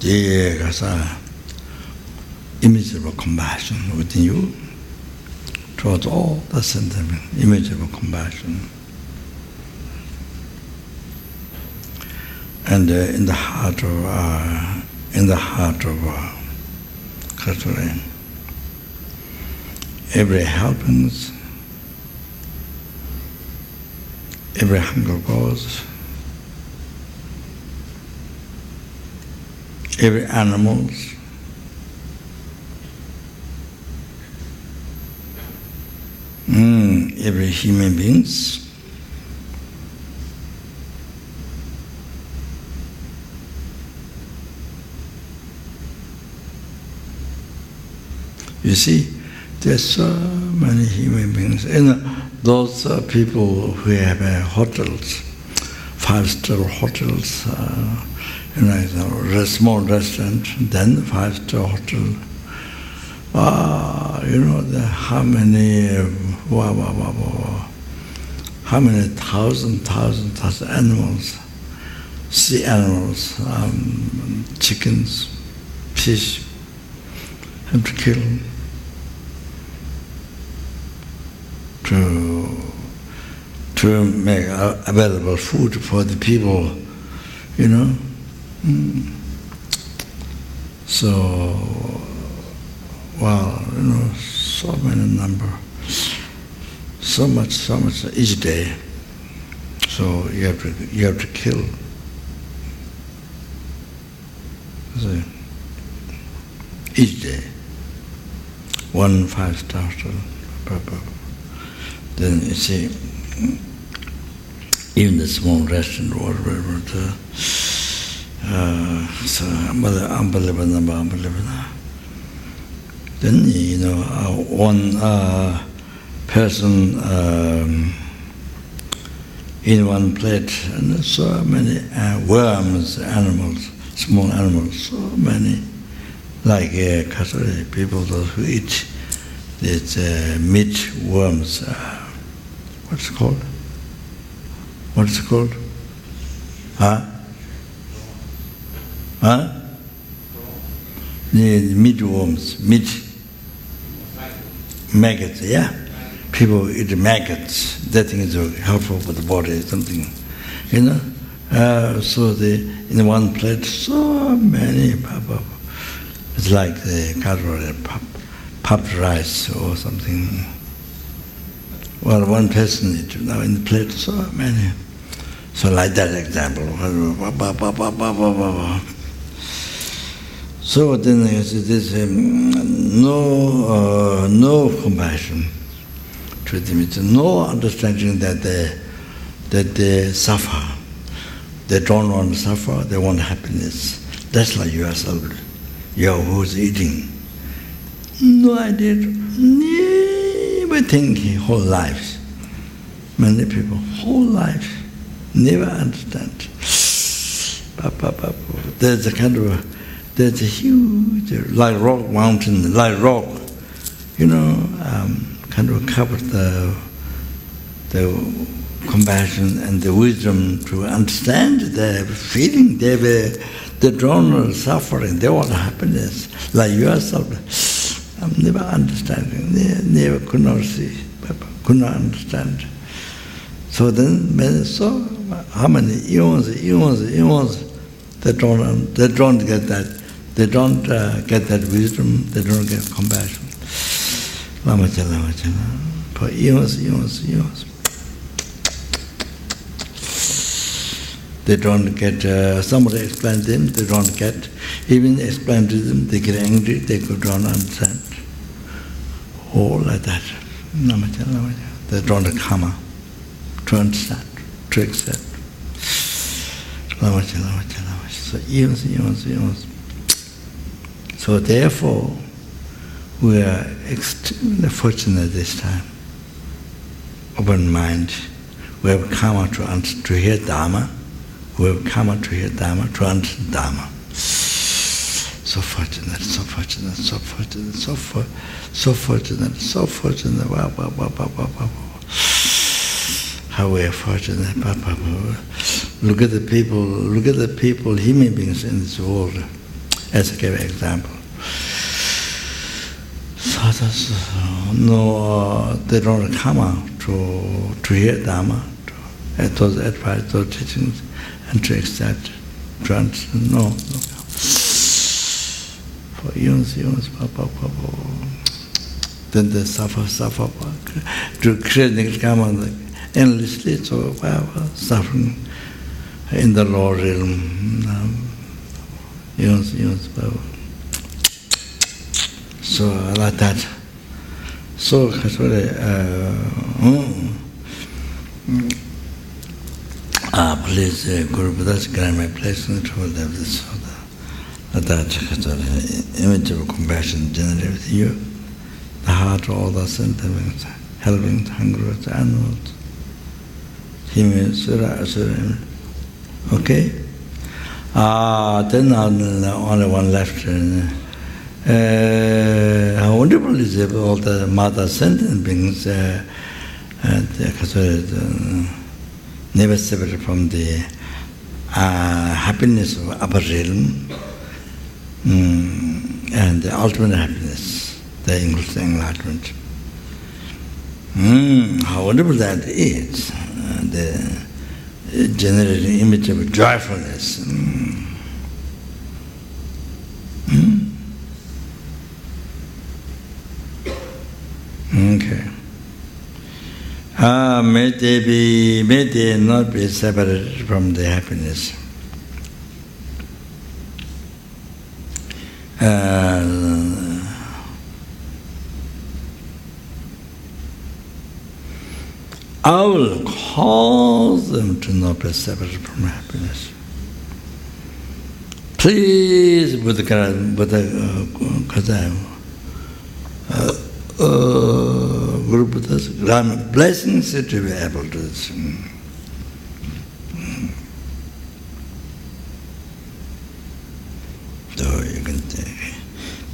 There's an image of compassion within you towards all the sentiment, image of compassion. And in the heart of every helpings, every hunger goes, every animals, every human beings. You see, there's so many human beings. Those people who have hotels, 5-star hotels, a small restaurant, then 5-star hotel. How many thousand animals, sea animals, chickens, fish, have to kill to make available food for the people, So, so many number, so much each day. So you have to kill. So, each day, 1 5-star purple. Then you see, even the small restaurant or whatever, so unbelievable number. Then one person in one plate, and so many worms, animals, small animals, so many. Like people those who eat these meat worms. What's it called? Huh? The meat worms, maggots, yeah? People eat maggots. That thing is helpful for the body, something, So in one plate, so many. It's like the puffed rice or something. Well, one person eats now in the plate, so many. So like that example. So then there's no compassion to them. It's no understanding that they suffer. They don't want to suffer. They want happiness. That's like yourself. You're who's eating. No idea. Never think whole life. Many people, whole life, never understand. There's a huge, like rock mountain, like rock, kind of covered the compassion and the wisdom to understand their feeling. They don't suffering, they want happiness. Like yourself, I'm never understanding, never could not see, could not understand. So then, so how many eons, they don't get that. They don't get that wisdom, they don't get compassion. Lama Chala, for eons. They don't get, somebody explained them, they don't get, even explain to them, they get angry, they don't understand. All like that. Lama Chala, they don't come to understand, to accept. Lama Chala. So eons. So therefore, we are extremely fortunate this time. Open mind. We have come to hear Dharma. We have come to hear Dharma, to understand Dharma. So fortunate. Wow. How we are fortunate. Look at the people, human beings in this world. As I give an example. No, they don't come out to hear Dharma, to those advice, those teachings, and to accept, to understand. No. For eons, then they suffer. To create karma endlessly, so suffering in the lower realm. Eons. So like that. So please, Guru Buddha's grant my place in the trouble of this. That image of compassion generated with you, the heart of all the sentiments, helping hungry animals, humans, asura. Okay? Then only one left. How wonderful is it, all the mother sentient beings never separate from the happiness of upper realm and the ultimate happiness, the enlightenment. How wonderful that is, the generating image of joyfulness. Okay. May they not be separated from the happiness. I will cause them to not be separated from happiness. Please, Buddha, Guru Buddha's blessings to be able to do this. So you can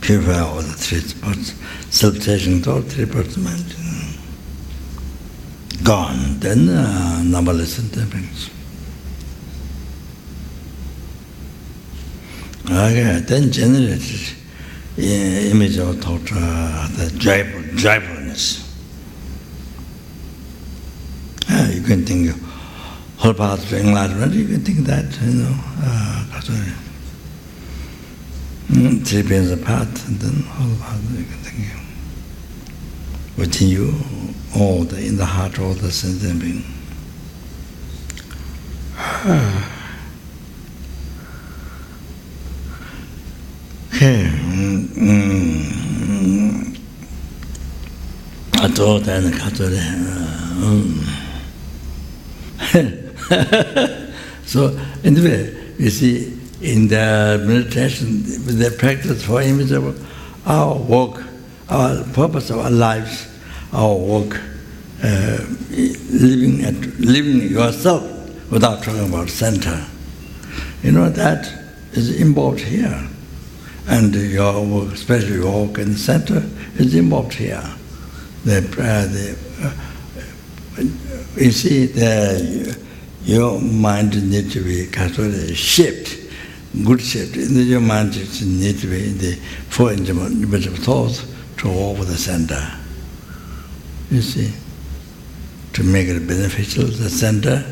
purify all the 3 spots, self-taking all 3 parts of mind. Gone, then numberless things. Okay, then generated image of thought, the joyfulness. You can think whole path to enlightenment, you can think that, 3 pins apart, and then whole path you can think within you, all in the heart, all the sentient being. Okay. So, anyway, you see, in the meditation, with the practice for image of our work, our purpose of our lives, our work, living yourself without talking about center. That is involved here. And your work, especially your work in the center, is involved here. You see, your mind needs to be shaped, good shaped. Your mind needs to be in the 4 inches of thoughts to over the center. You see, to make it beneficial, the center,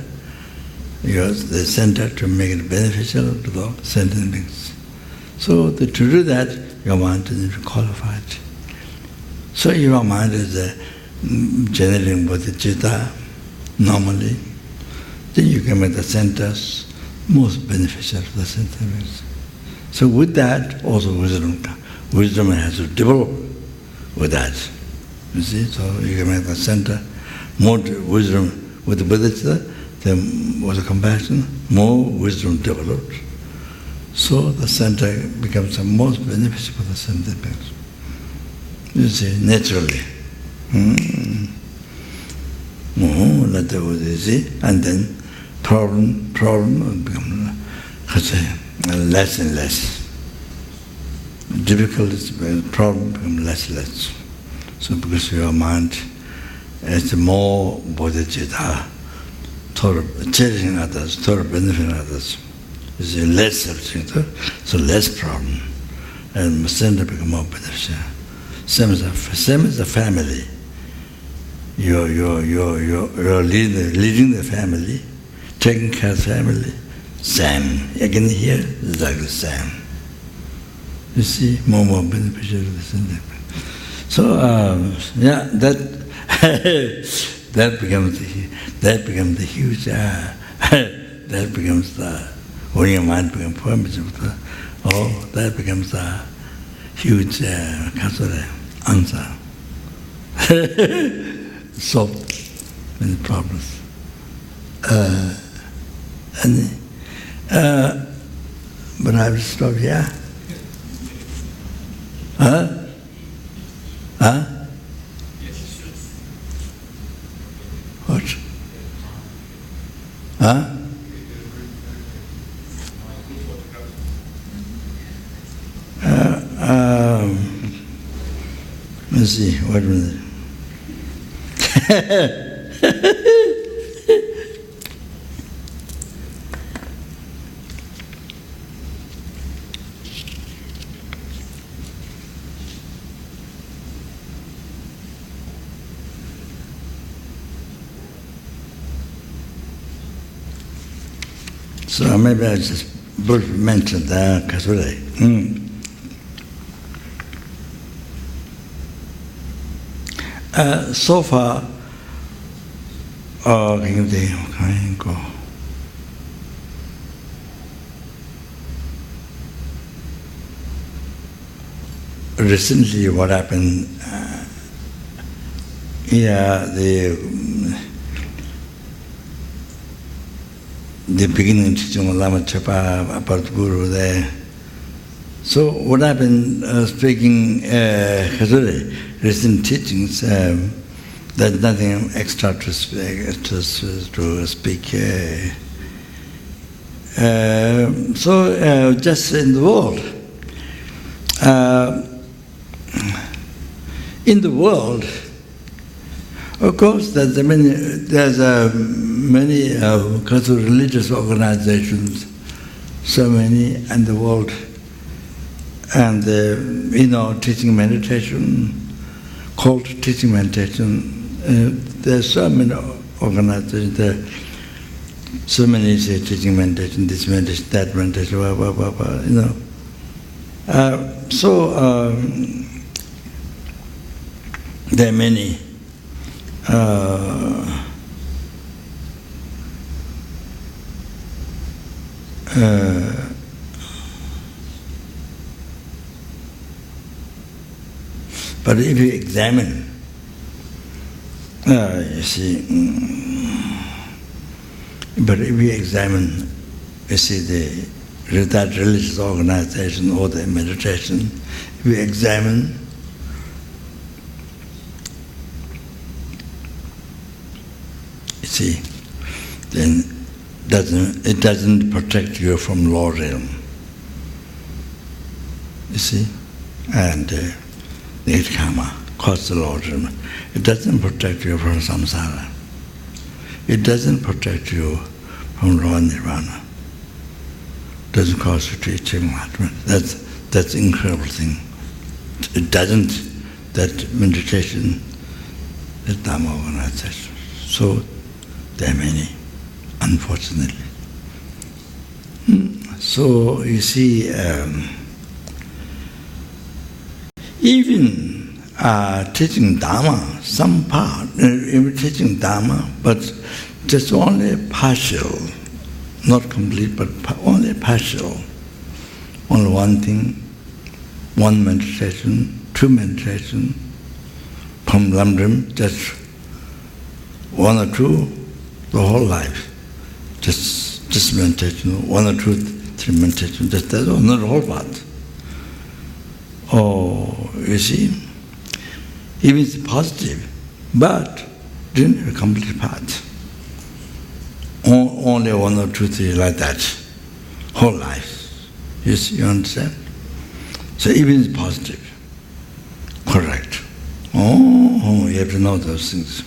use the center to make it beneficial to the sentient beings. So to do that, your mind needs to be qualified. So your mind is generating bodhicitta normally. Then you can make the centers most beneficial to the sentient beings. So with that, also wisdom has to develop with that. You see, so you can make the center more wisdom with the bodhicitta, then with the compassion, more wisdom developed. So the center becomes the most beneficial for the sentient beings. You see, naturally. Let the easy, and then problem become less and less. Difficulties, problem become less and less. So because your mind is more bodhicitta, cherishing others, benefiting others, is less suffering, so less problem, and center become more beneficial. Same as a family. You're leading the family, taking care of the family. Same. Again here, exactly the same. You see, more beneficial to the center. So that becomes the huge. That becomes the when your mind becomes permissive. That becomes the huge answer. Solve many problems. But I will stop here. Huh? What? Huh? Let's see, wait a minute. So maybe I just briefly mentioned that Kasure. So far, recently what happened, the beginning teaching of Lama Chapa about Guru there. So what happened, speaking recent teachings, there's nothing extra to speak. So just in the world, of course, there's many religious organizations, so many in the world, and teaching meditation, called teaching meditation. There's so many organizations. There, so many say teaching meditation, this meditation, that meditation, there are many. But if you examine, you see, that religious organization or the meditation, if you examine, you see, then it doesn't protect you from low realm. You see, and negative karma causes the low realm. It doesn't protect you from samsara. it doesn't protect you from raw nirvana. Doesn't cause you to achieve enlightenment. That's an incredible thing. It doesn't, that meditation, that Dharma organization. So there are many, unfortunately. So you see, even teaching Dharma, some part, even teaching Dharma, but just only partial, not complete, but only partial. Only one thing, one meditation, two meditation, from Lamdrim, just one or two, the whole life. Just meditation, one or two, three meditation, just that's all, not the whole part. Oh, you see, even it's positive, but didn't have a complete part. Only one or two, three like that, whole life. You understand? So even it's positive, correct. Oh, you have to know those things.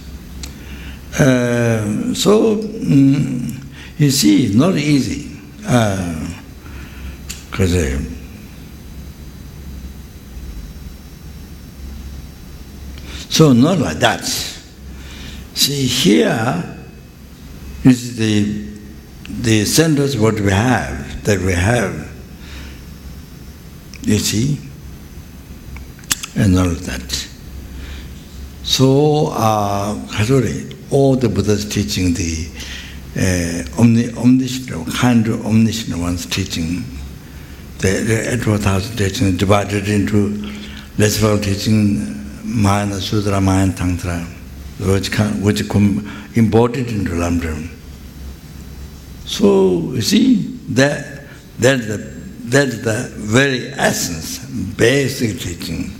You see, not easy, because so not like that. See, here is the centers what we have, that we have. You see, and all of that. So, all the Buddha's teaching, the omniscient, kind of omniscient one's teaching, the 8,000 teaching divided into lesser teaching, Mahayana Sudra, Mahayana Tantra, which imported into Lamdrim. So, you see, that's the very essence, basic teaching.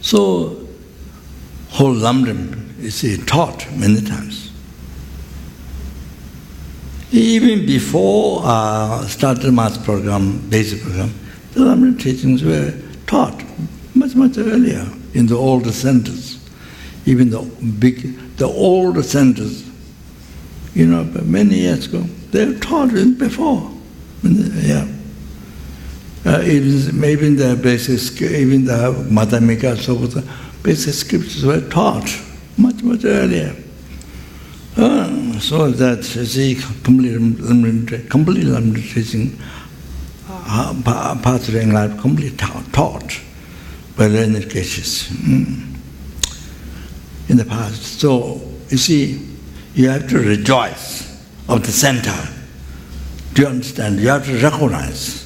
So, whole Lamdrim is taught many times. Even before started mass program, basic program, the Lamdrim teachings were taught much, much earlier in the older centers. Even the older centers, many years ago, they were taught it before. Yeah. Maybe in the basic, even the Madhyamika, so the basic scriptures were taught much, much earlier. So that, you see, complete teaching, path to life, complete taught by learned cases in the past. So, you see, you have to rejoice of the center. Do you understand? You have to recognize.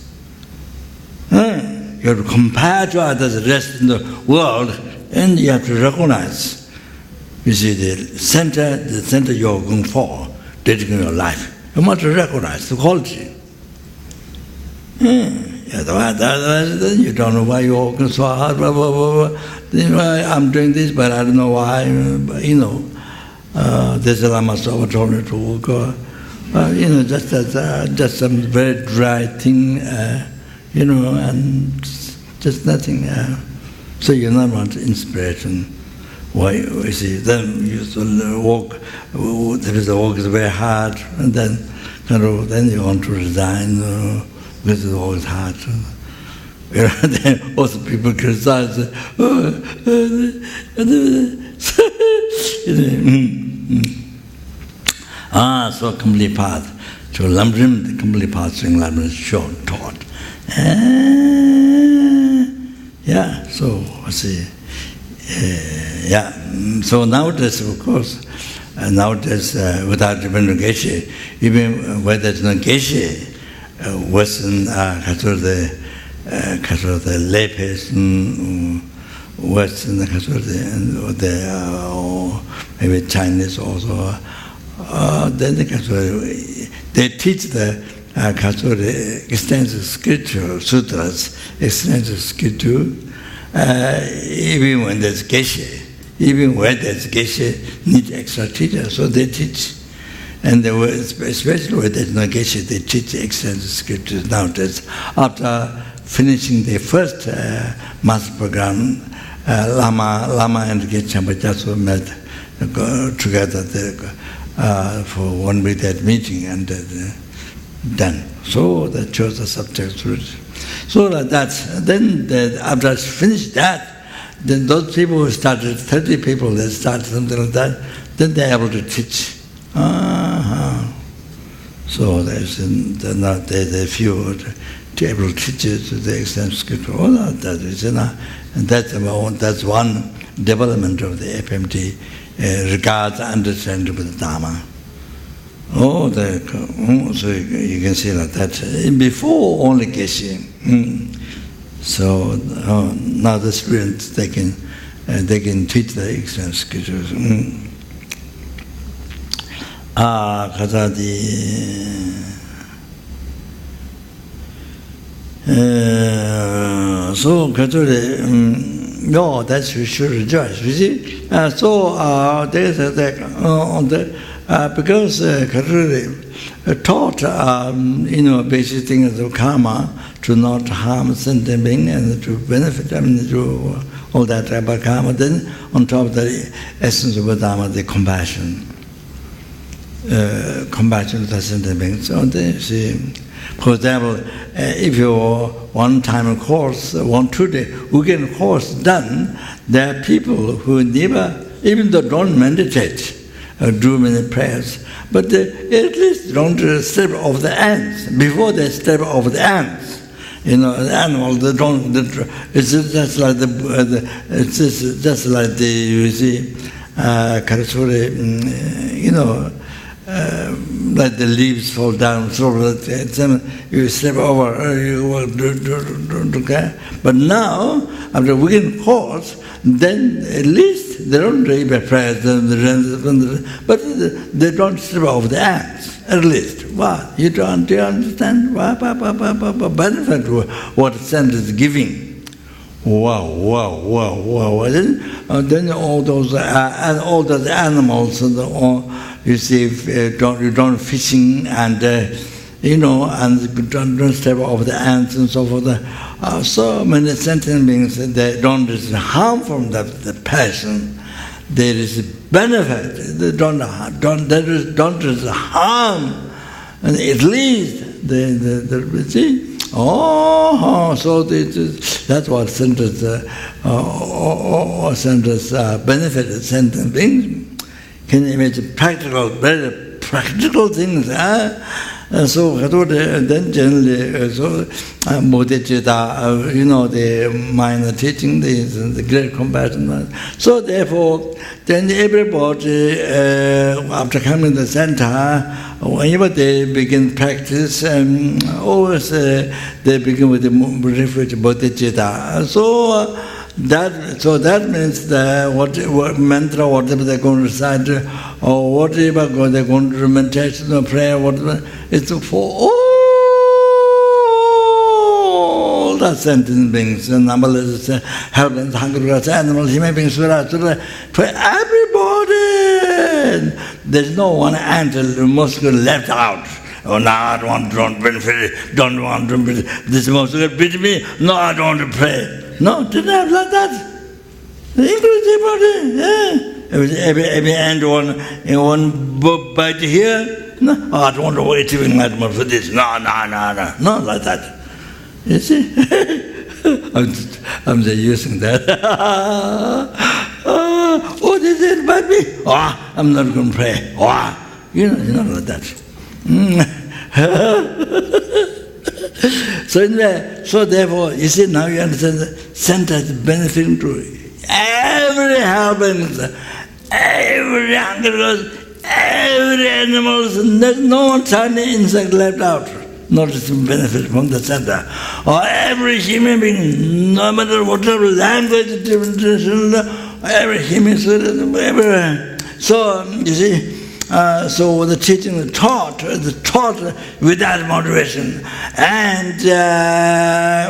You have to compare to others, the rest in the world, and you have to recognize. You see, the center you're going for, dedicating your life. You must recognize the quality. Otherwise, you don't know why you're working so hard, blah, blah, blah, blah. I'm doing this, but I don't know why. There's a Lama Sava told me to work, just some very dry thing, and just nothing. So you're not want inspiration. Why? You see, then you walk. The walk is very hard, and then then you want to resign because the walk is hard. Then also people criticize. So complete path. So Lamdrim, the complete path to Lamdrim is shown, taught. So I see. So nowadays, of course, nowadays without even Geshe, even where there's no Geshe, Western the lay person, Western or maybe Chinese also, then they teach the extensive scripture, sutras, extensive scripture, even when there's Geshe, even where there's Geshe, need extra teacher, so they teach And there were, especially with the Geshe, they teach extensive scriptures nowadays. After finishing the first master program, Lama and Geshe Chambajasu met together for 1 week that meeting and done. So they chose the subject. So then after I finished that, then those people who started, 30 people, they started something like that, then they're able to teach. So there's a few able teachers to the extent of scripture. All of that is, and that's one development of the FMT regards understanding with the Dharma. So you can see that before only Geshe. So now the students they can teach the extent scriptures. So no, that's we should rejoice. You see, so there's because taught basic things of karma to not harm sentient being and to benefit. To all that about karma. Then on top of the essence of the Dharma, the compassion. Compassion to the sentient beings. So they see, for example, if you one-time course, 1-2-day weekend course done, there are people who never, even though don't meditate, do many prayers, but at least don't step off the ants before they step off the ants. The animal, they don't. It's just like it's just like the you see, like the leaves fall down, so that you step over, you will do care. But now, after weekend course, then at least they don't read the prayers, but they don't step over the ants. At least, wow, do you understand? Benefit what sense is giving. Wow. Then all those animals, you see, you don't fishing and and don't step over the ants and so forth. So many sentient beings, they don't harm from the passion. There is benefit. They don't harm, and at least they see. So that's what centers benefit sentient beings. Can you imagine very practical things? So then generally, bodhicitta, the minor teaching, the great compassion. So therefore, then everybody, after coming to the center, whenever they begin practice, always they begin with the refuge bodhicitta. So that means that what mantra, whatever they're going to recite, or whatever they're going to do meditation or prayer, whatever, it's for all the sentient beings, numberless helpless, hungry, animals, human beings, for everybody. There's no one animal muscle left out. Oh, no, I don't benefit, don't want to benefit. This muscle beat me. No, I don't want to pray. No, didn't have like that. Inclusive body, yeah. Every end one bite here. No, I don't want to wait even that much for this. No, not like that. You see? I'm just using that. Oh, this is bite me. I'm not going to pray. Like that. So therefore, you see, now you understand the center is benefiting to every helping, every animal, every animal. There's no tiny insect left out, not to benefit from the center. Or every human being, no matter whatever language, different tradition, every human being, everywhere. So, you see, so the teaching is taught without moderation, and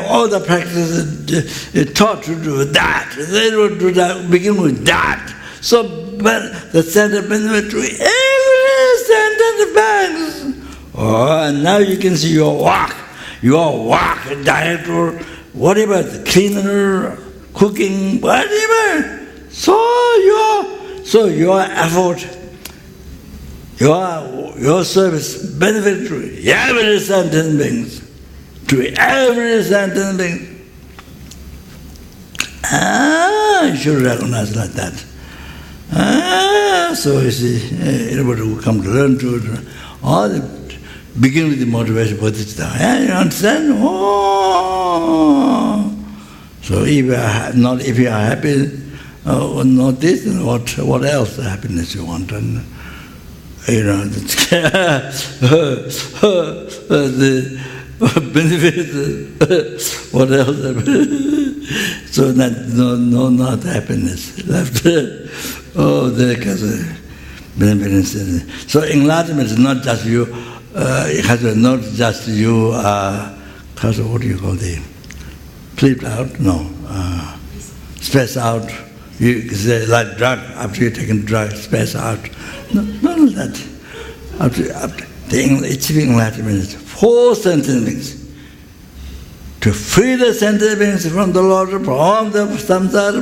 all the practices is taught to do that. They would do that, begin with that. So, but the center benefit to every sentient enlightened beings. Oh, now you can see your work, director, whatever, the cleaner, cooking, whatever. So your effort, your service benefit to every sentient beings, you should recognize like that. So you see, everybody who come to learn to all the begin with the motivation bodhicitta. You understand? Oh. So if you are happy, not this, then what else happiness you want? And the benefits, what else? So not happiness left. Oh, there comes a benefit. So enlightenment is not just you. It has not just you. What do you call the flipped out? No, space out. You say like drug. After you taken drug, space out. No, none of that. After the achieving enlightenment is 4 sentient beings. To free the sentient beings from the Lord, from the samsara,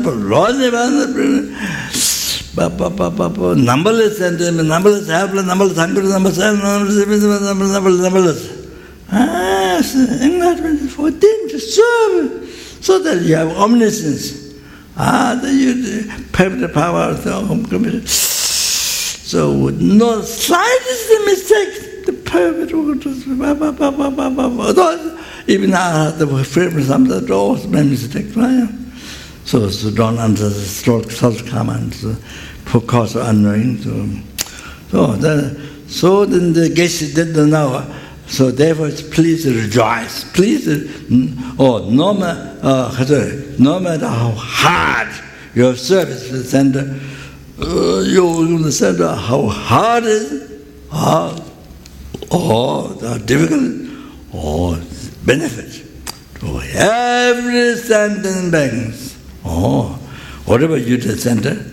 numberless sentient beings, numberless helpless, numberless hungry, numberless, enlightenment is for them to serve, so that you have omniscience. That you have the power of the committed. So with no slightest mistake, the perfect even now the freedom sometimes also made mistake. So don't answer the short comments for cause of unknowing. So then the Geshe didn't know. So therefore, please rejoice. Please, no matter how hard your service to the center, the center, how hard it is, the difficult, benefit to every sentient beings. Whatever you do, the center.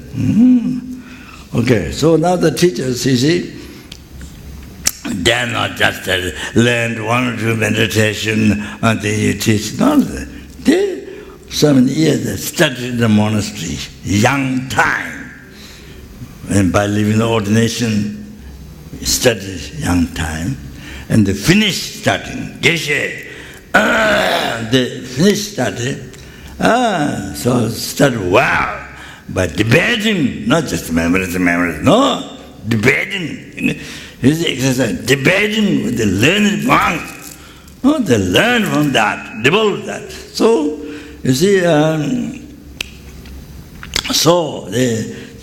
Okay, so now the teachers, you see, they're not just learned 1 or 2 meditation and they teach. No, they 7 years they studied in the monastery, young time. And by leaving the ordination, studied young time. And they finished studying. Geshe, they finished study. So studied well. By debating, not just memories, no, debating. This exercise, debating with the learned monks. They learn from that, develop that. So, you see,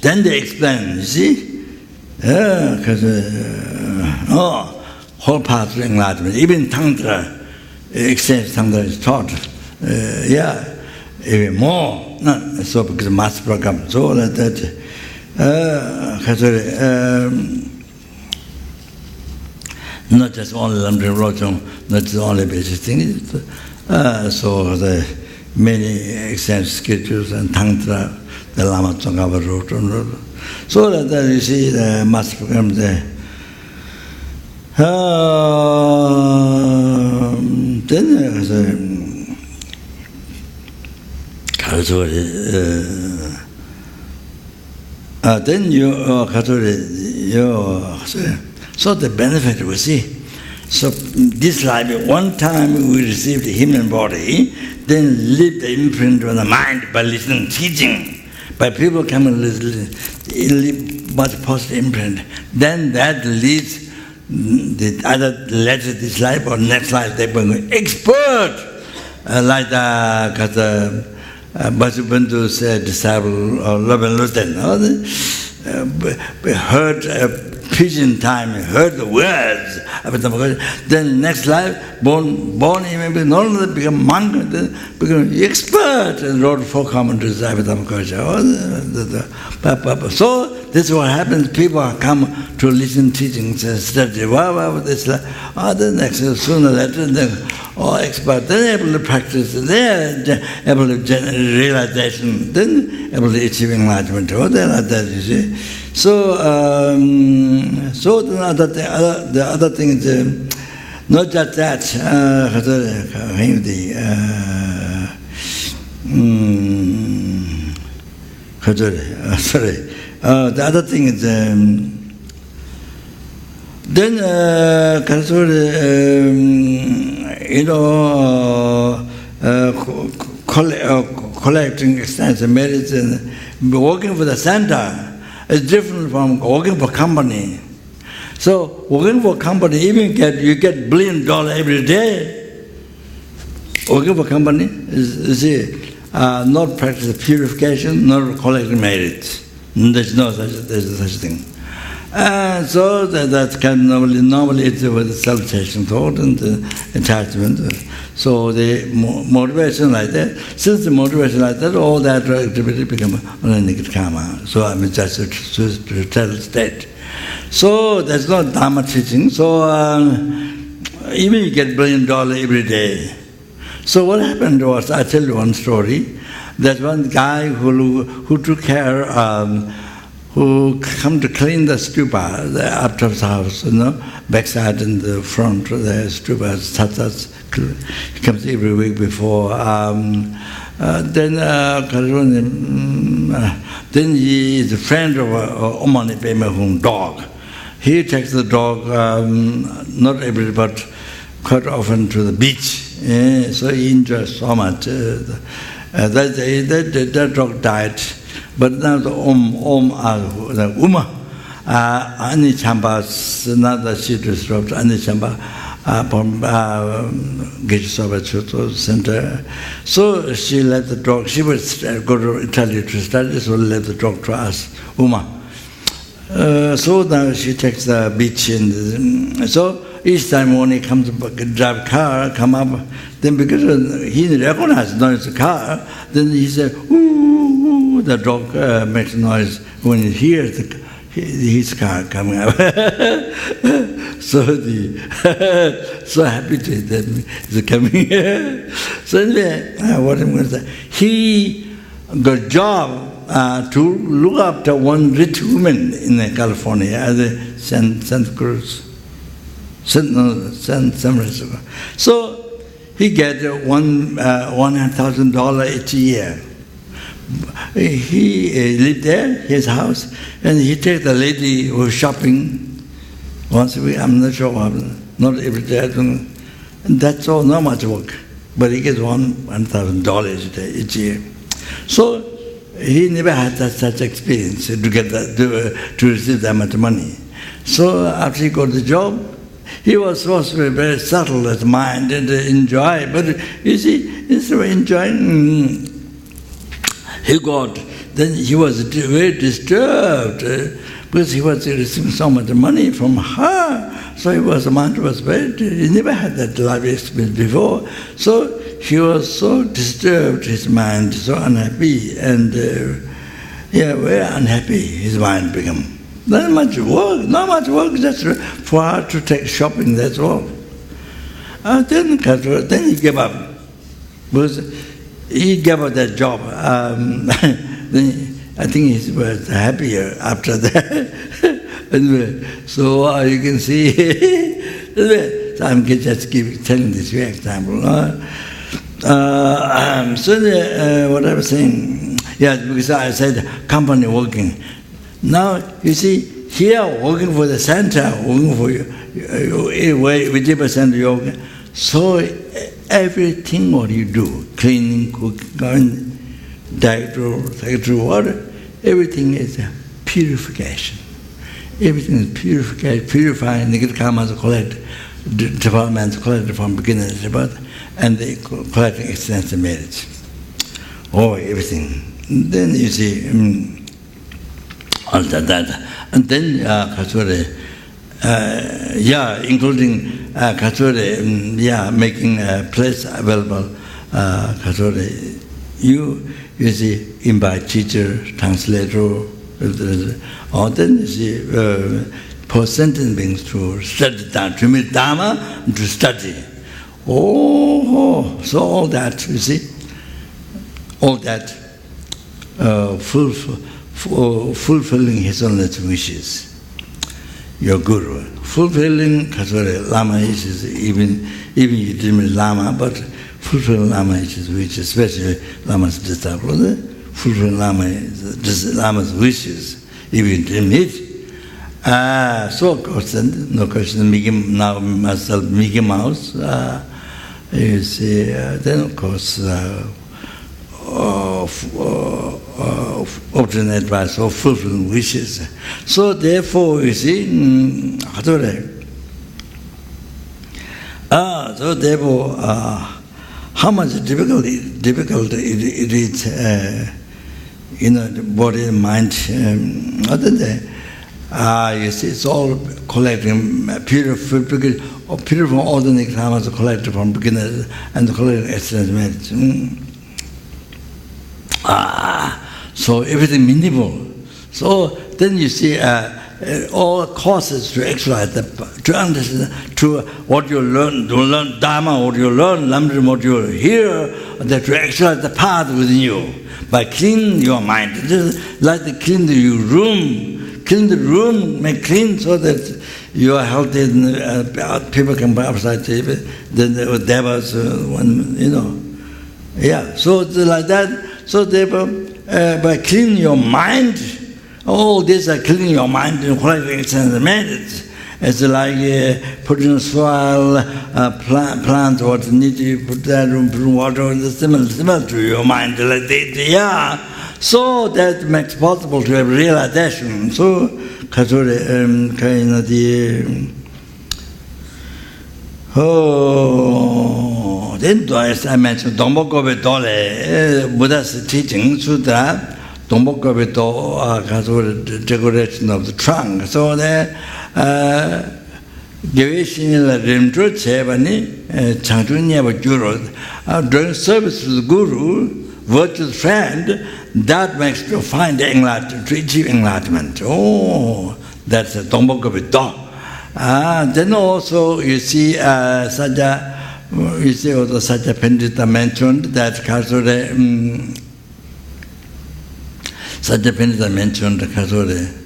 then they explain, you see, because whole path to enlightenment, even Tantra, exchange Tantra is taught, even more. So because mass program, so that not just only Lamdrim Rochong, not just only basic things. So the many exchange scriptures and Tantra, the Lama Tsongkhapa wrote. So that you see the mass program there. Then then so the benefit we see. So this life, one time we received the human body, then leave the imprint on the mind by listening, teaching. By people come and listen, leave much positive imprint. Then that leads either later this life or next life they become expert, like Vasubandhu's disciple Loban Lutan, heard pigeon time, heard the words of the then next life, born he may be not only become monk, then become expert and wrote 4 commentaries of the So this is what happens. People come to listen teachings and study. Wow, this, then next, sooner or later, then expert, then able to practice, then able to realization, then able to achieve enlightenment. Then like that, you see. So, the other thing is not just that. Sorry. The other thing is then collecting extensive medicine, working for the center is different from working for company. So working for company, even you get $1 billion every day. Working for company is not practice purification, not collecting merits. There's no such thing. And so that can normally it's with self-taking thought and attachment. So the motivation like that, since the motivation like that, all that activity become negative karma. So I mean just a total state. So there's no Dharma teaching. So even you get $1 billion every day. So what happened was, I tell you one story. There's one guy who took care, who come to clean the stupa, after the house, backside and the front, the stupa, he comes every week before. Then he is a friend of Omani Pema dog. He takes the dog, not every, but quite often to the beach. So he enjoys so much. That dog died, but now the the Uma, Amitabha, another citrus dropped, Amitabha from Geshe Center. So she let the dog, she would go to Italy to study, so let the dog to us, Uma. So now she takes the beach, and so each time when he comes to drive car, come up, then because he recognizes noise the car, then he said, ooh, the dog makes noise when he hears his car coming up. So so happy to that he's coming. So anyway, what I'm going to say, he got a job to look after one rich woman in California as a Santa Cruz. San Francisco. So he get $100,000 each year. He lived there, his house, and he take the lady who was shopping once a week. I'm not sure what happened. Not every day. And that's all, not much work. But he gets $100,000 each year. So he never had such experience to get that, to receive that much money. So after he got the job, he was supposed to be very subtle as mind and enjoy, but you see, instead of enjoying, then he was very disturbed because he was receiving so much money from her. So his mind was he never had that life experience before. So he was so disturbed, his mind, so unhappy, and very unhappy, his mind became. Not much work, just for her to take shopping, that's all. Then he gave up, because he gave up that job. Then I think he was happier after that. Anyway, so you can see, so I'm just keep telling this example. So what I was saying, because I said company working. Now, you see, here working for the center, working for whichever center you're working, so everything what you do, cleaning, cooking, director, secretary, water, everything is a purification. Everything is purifying, negative karmas collect, developments collected from beginning to birth, and they collecting extensive merits. Everything. Then you see, all that. And then including making a place available. You see, invite teacher, translator, Or then you see, for sentence means to study Dharma, to meet Dharma, to study. So all that, you see, all that fulfilling his own wishes. Your guru, fulfilling Lama wishes, even you didn't meet Lama, but fulfilling Lama wishes, especially Lama's disciple, fulfilling Lama's wishes, even you didn't meet. So of course, no question, now myself, Mickey Mouse, you see, then of course, obtain advice or fulfilling wishes. So therefore, you see, so therefore, how much difficult it is, the body and mind, other than you see, it's all collecting pure ordinary karmas collected from beginners and collecting excellent merits. So everything minimal. So then you see all courses to exercise, to understand, to what you learn, Dharma, what you learn, Lamrim, what you hear, that to exercise the path within you by cleaning your mind. Just like to clean your room. Clean the room, make clean so that you are healthy and people can buy outside table. Then the devils, Yeah, so it's like that. So therefore, by cleaning your mind, all this are cleaning your mind and collecting excellent merits. It's like putting soil, plant what need to put that room, put water, and similar to your mind like that. Yeah. So that makes possible to have realization. So, then as I mentioned, Dombokobe Dole, Buddha's teaching, Sutra, Dombokobe Dole, decoration of the trunk. So there, during service to the Guru, virtuous friend, that makes you find enlightenment, to achieve enlightenment. Oh, that's a Dombokovido. Then also you see Sajja Pandita mentioned that Kasure Sajja Pandita mentioned Kasure.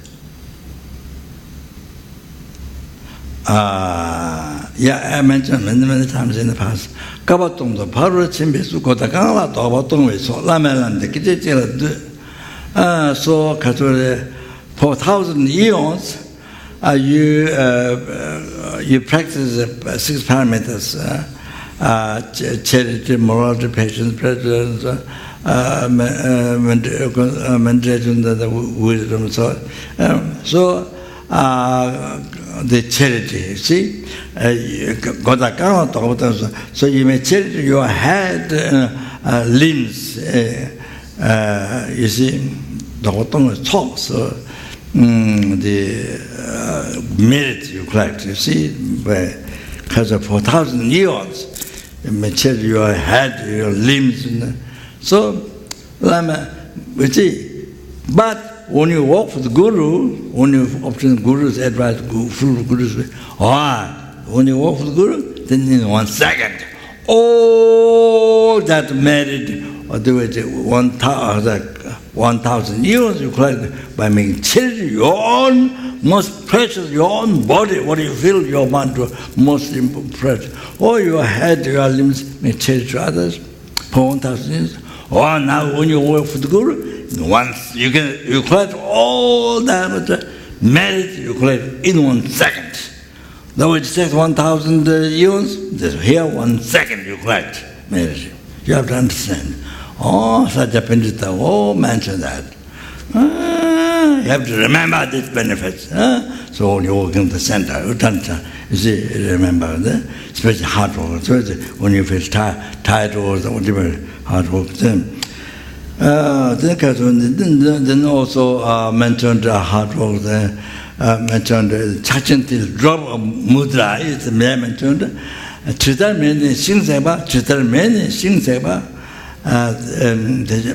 I mentioned many times in the past. Kabatongdo Paru Chimbesu Kotakala, Tobatong, so Lameland, the Kitchen. So Kasure, for 1,000 years, you practice 6 parameters: charity, morality, patience, prejudice, meditation, the wisdom. So the charity, you see, so you may charity your head, limbs, you see, the top, so the merit you collect, you see, because of 4,000 years, you may charity your head, your limbs, so, you see, but when you walk with the Guru, when you obtain Guru's advice, Guru's when you walk with the Guru, then in 1 second, all that merit, or do it 1,000 years you collect by making charity, your own most precious, your own body, what you feel your mind most precious, or your head, your limbs, make charity to others for 1,000 years. Or now when you work for the Guru, once you collect all that merit you collect in 1 second. Though it takes 1,000 years, here 1 second you collect merit. You have to understand. Oh, Sajja Pandita, mention that. You have to remember these benefits. So when you walk in the center, you see, remember, especially hard work, especially when you feel tired or whatever hard work. Then also mentioned hard work, mentioned Chachantil drop of mudra, is mentioned. Chitar many Singh Seba,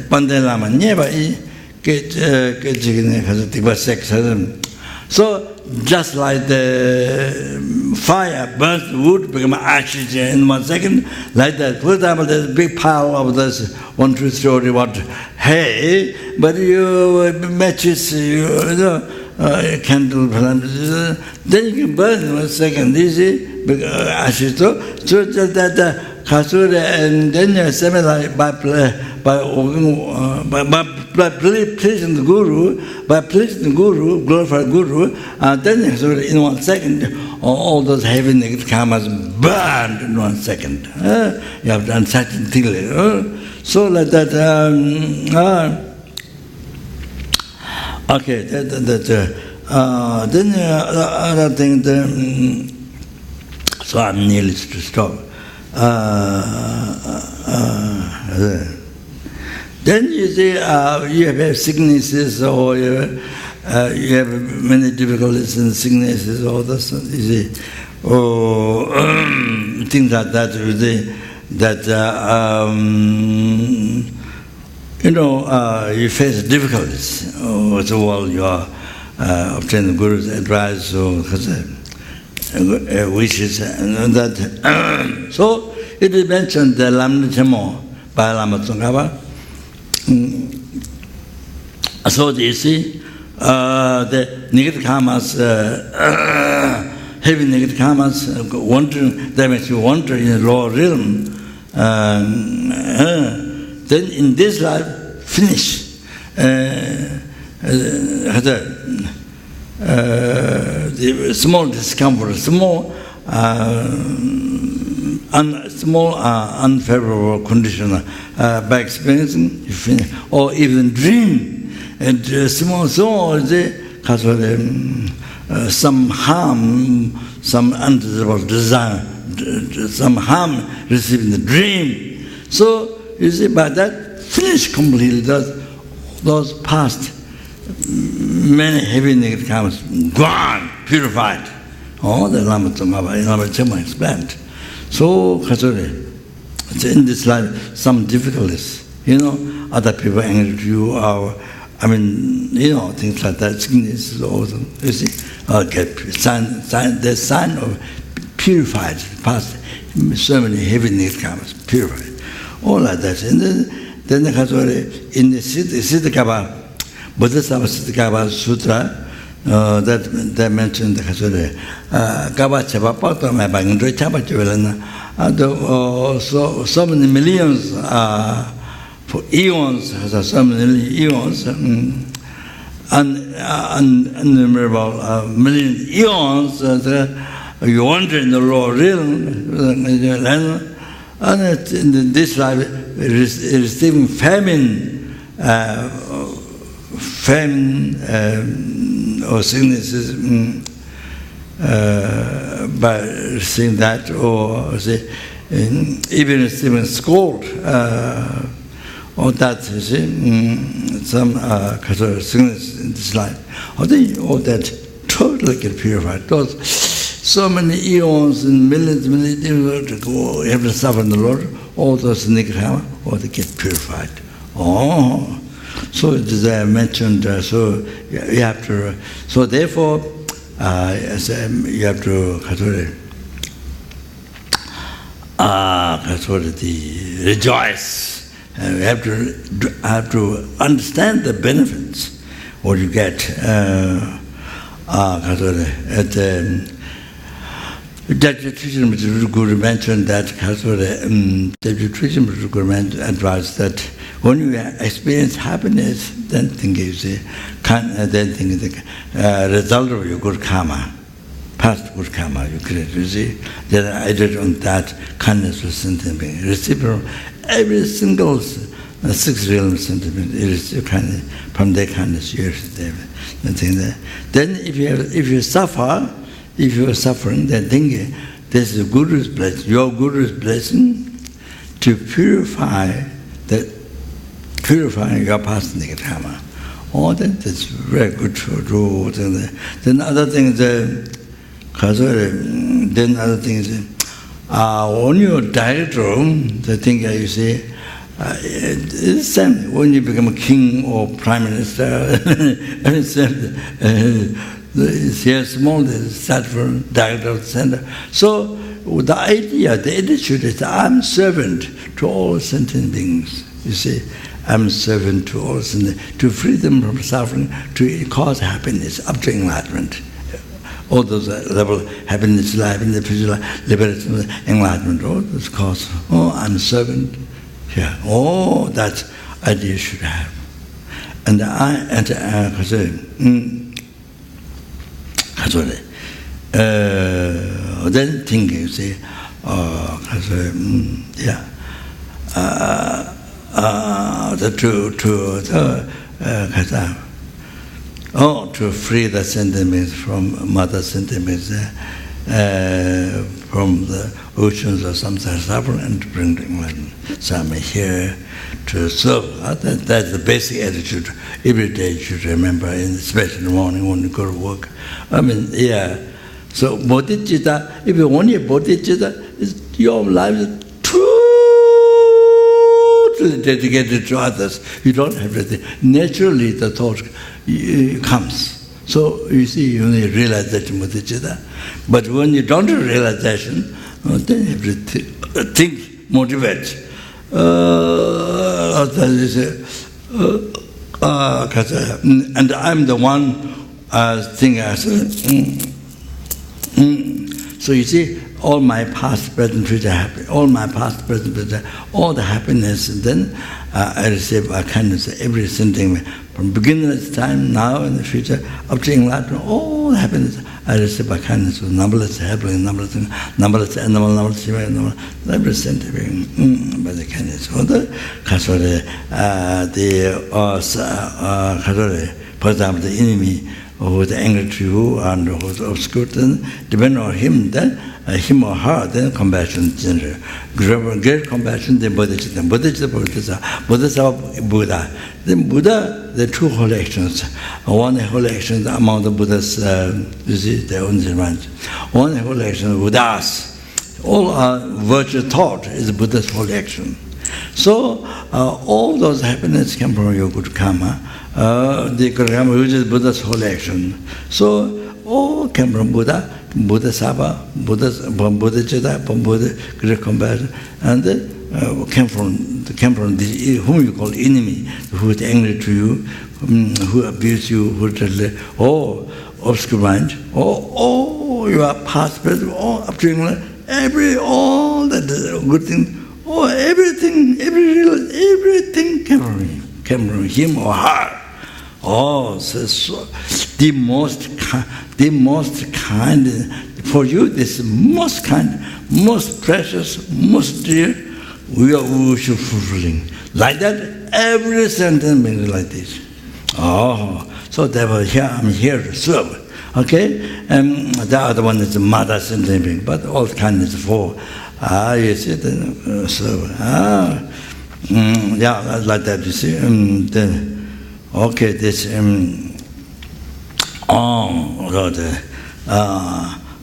Pandela Maneva, So just like the fire burns wood, become ashes in 1 second, like that. For example, there's a big pile of this 1, 2, 3 what hay, but you matches, candle, then you can burn in 1 second. You see, ashes. So just that Kasura, and then you similar by pleasing the Guru, glorify Guru, then in 1 second, all those heavy negative karmas burned in 1 second. You have done such a thing. So like that. Okay, then other thing. So I'm nearly to stop. Then you see, you have sicknesses, or you have many difficulties and sicknesses, all this, you see, or things like that, you see, that, you face difficulties. So while you are obtaining Guru's advice, or wishes, and that. So it is mentioned the Lam Chamo by Lama Tsongkhapa. So you see, the negative karmas, heavy negative karmas, wandering, that makes you wander in the lower realm. Then in this life, finish. The small discomfort, small unfavorable condition by experiencing, or even dream, and small some harm, some undesirable desire, some harm received in the dream. So you see, by that finish completely those past many heavy negative karmas gone, purified. The Lama Tsongkhapa explained. So, in this life, some difficulties, other people angry to you, or, things like that, sickness also, you see, the sign of purified, past so many heavy negative karmas, purified, all like that. And then in the Siddhikapa, Bodhisattva Siddhikapa Sutra, that mentioned the Kaba Chaba Pato, my Bangdre Chaba Chivalana, so many millions, for eons, so many eons, innumerable million eons, you wander in the lower realm, and in this life, receiving famine, or sicknesses by receiving that, or even receiving scold, or that, you see, some sickness in this life. All that totally get purified. Those so many eons and millions you have to suffer in the Lord, all those negative, or they get purified. So it is mentioned, so you have to, so therefore, you have to rejoice. You have to understand the benefits, what you get. That Guru mentioned that Guru advised that when you experience happiness, then think is the result of your good karma, past good karma you create. You see, then added on that kindness of sentiment, reciprocal every single 6 realm sentiment. It is kind from their kindness you receive. Then if you suffer. If you are suffering, then think this is Guru's blessing, your Guru's blessing to purify your past negative karma. That's very good to do. Then other things, when you diet room, the thing you see, It's same when you become a king or prime minister. It's here small, start from director of the center. So the idea, the attitude is I'm servant to all sentient beings. You see, I'm servant to all sentient, to free them from suffering, to cause happiness, up to enlightenment. All those level happiness, life, and the physical liberation, enlightenment, all those cause. Oh, I'm servant. Yeah. Oh, that idea you should have. And then think, you see, to free the sentiments from mother sentiments, from the oceans of samsara suffering, and to bring to enlightenment. So I'm here to serve. That's the basic attitude. Every day you should remember, especially in the morning when you go to work. I mean, yeah. So bodhicitta, if you only bodhicitta, your life is totally dedicated to others. You don't have to think. Naturally the thought comes. So you see, you only realize that bodhicitta. But when you don't have realization, then you have to think, motivate. And I'm the one thinking. So you see, all my past, present, future happy. All my past, present, future, all the happiness. And then I receive a kindness every single thing from beginning of time, now, in the future, up to enlightenment. All happiness I receive a kindness with numberless happening, numberless animal, numberless human, every single thing. By the kindness. For example, the enemy who is angry to you and who is obscure, then depend on him, then him or her, then compassion general. Great compassion, then bodhicitta. Bodhisattva, Buddha. Then Buddha, the two holy actions. One holy action among the Buddhas, you see, their own range. One holy action, Buddhas. All our virtue thought is Buddha's holy action. So all those happiness come from your good karma. The good karma, which is Buddha's holy action. So all came from Buddha, Bodhisattva, bodhicitta, from Buddha, great compassion, and came from the, whom you call enemy, who is angry to you, who abuse you, who obscure mind, your past, present, all up to all that good thing. Oh, everything came from him or her. Oh, so the most kind, for you, this most kind, most precious, most dear, we should fulfilling. Like that, every sentence means like this. Oh, so therefore here I'm here to serve. Okay? And the other one is the mother sentence, but all kindness for. You see, then yeah, like that, you see. Then, okay, this,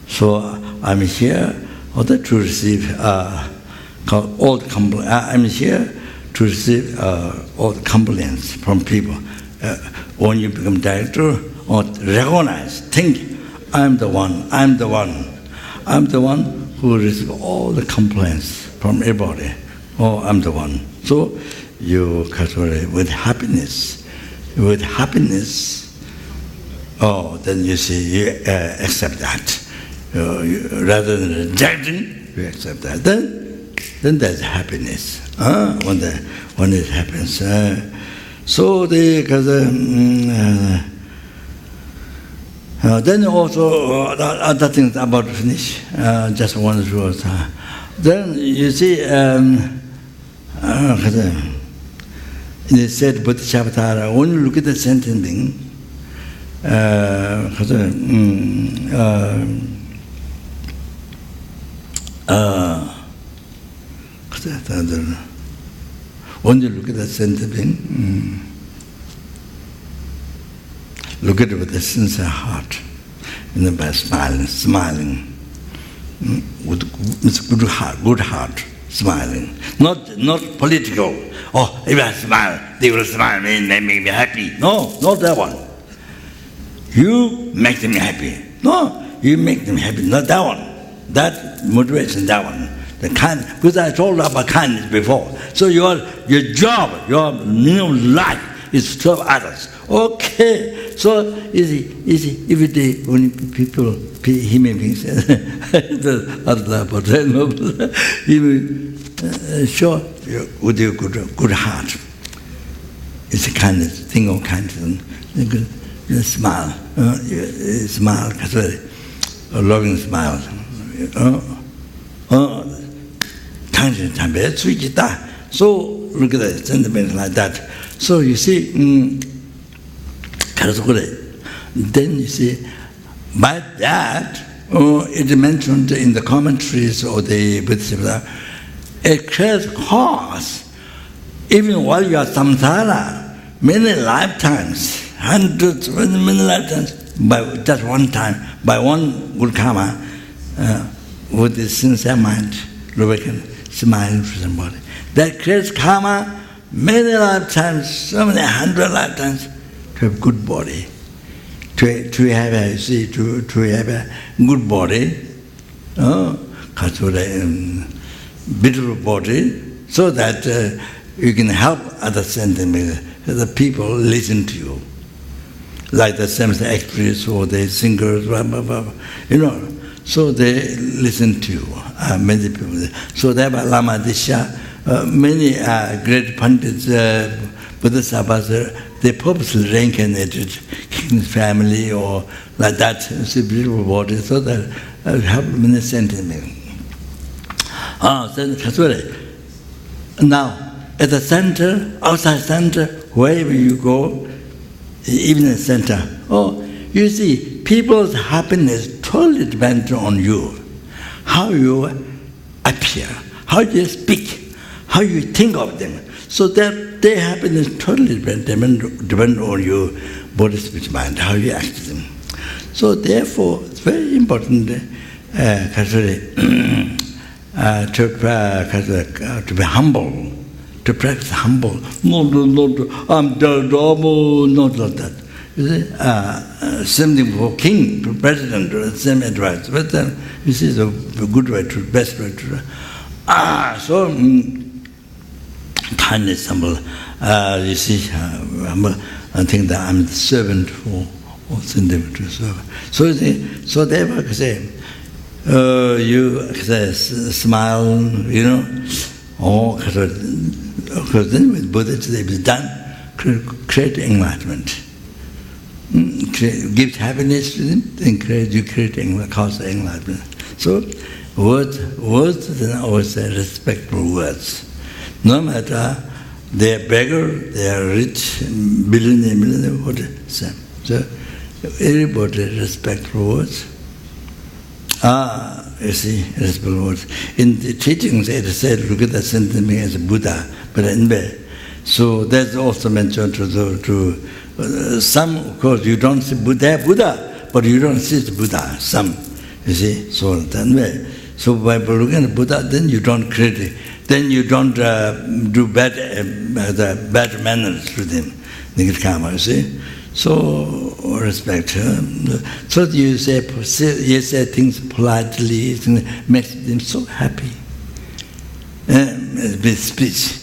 so I'm here to receive all the complaints. I'm here to receive all the complaints from people. When you become director, or recognize, think, I'm the one who receives all the complaints from everybody. Oh, I'm the one. So you with happiness, then you see, you accept that. Rather than rejecting, you accept that. Then there's happiness. When it happens. So then also other things about to finish. Just one word. Then you see, they said Bodhisattva, when you look at the sentencing, when you look at the sentencing, look at it with a sincere heart, by smiling, with good heart. smiling. Not political. Oh, if I smile, they will smile and they make me happy. No, not that one. You make them happy. No, you make them happy, not that one. That motivation, that one. The kind, because I told about kindness before. So your job, your life is to serve others. Okay, so easy. If when people, human beings, sure, with your good heart, it's a kindness, thing of kindness. You smile, smile, a loving smile. So look at that sentiment like that. So you see, then you see, by that, it mentioned in the commentaries or the Buddhism, it creates cause. Even while you are samsara, many lifetimes, hundreds, many lifetimes, by just one time, by one good karma, with the sincere mind, awaken, smiling to somebody. That creates karma many lifetimes, so many hundred lifetimes, to have good body, to have a good body, beautiful body, so that you can help other sentiments. The people listen to you, like the same actors or the singers, blah, blah, blah, so they listen to you, many people. So thereby Lama Disha, many great pandits, Bodhisattvas, they purposely reincarnated king's family or like that, beautiful body, so that help many sentiments. Now, at the center, outside center, wherever you go, even in the center, you see, people's happiness totally depends on you. How you appear, how you speak, how you think of them. So that their happiness totally depends on your body, speech, mind, how you act to them. So therefore, it's very important to be humble, to practice humble. Not like that. You see, same thing for king, for president, same advice. But then, you see, the good way to, best way to. So kindness, humble. You see, I think that I'm the servant for them to serve. So therefore, you smile, because then with Buddha, it is done, create enlightenment. Give happiness to them, then you create cause enlightenment. So words then always respectful words. No matter they are beggar, they are rich, millionaire, whatever. So everybody respectful words. You see, respectful words. In the teachings it said, look at the sentiment as Buddha, but anyway. So that's also mentioned to some, of course, you don't see Buddha, but you don't see the Buddha, some, you see. So that way. So by looking at Buddha, then you don't create, then you don't do bad manners to them, negative karma, you see. So respect. So you say things politely, it makes them so happy. With speech,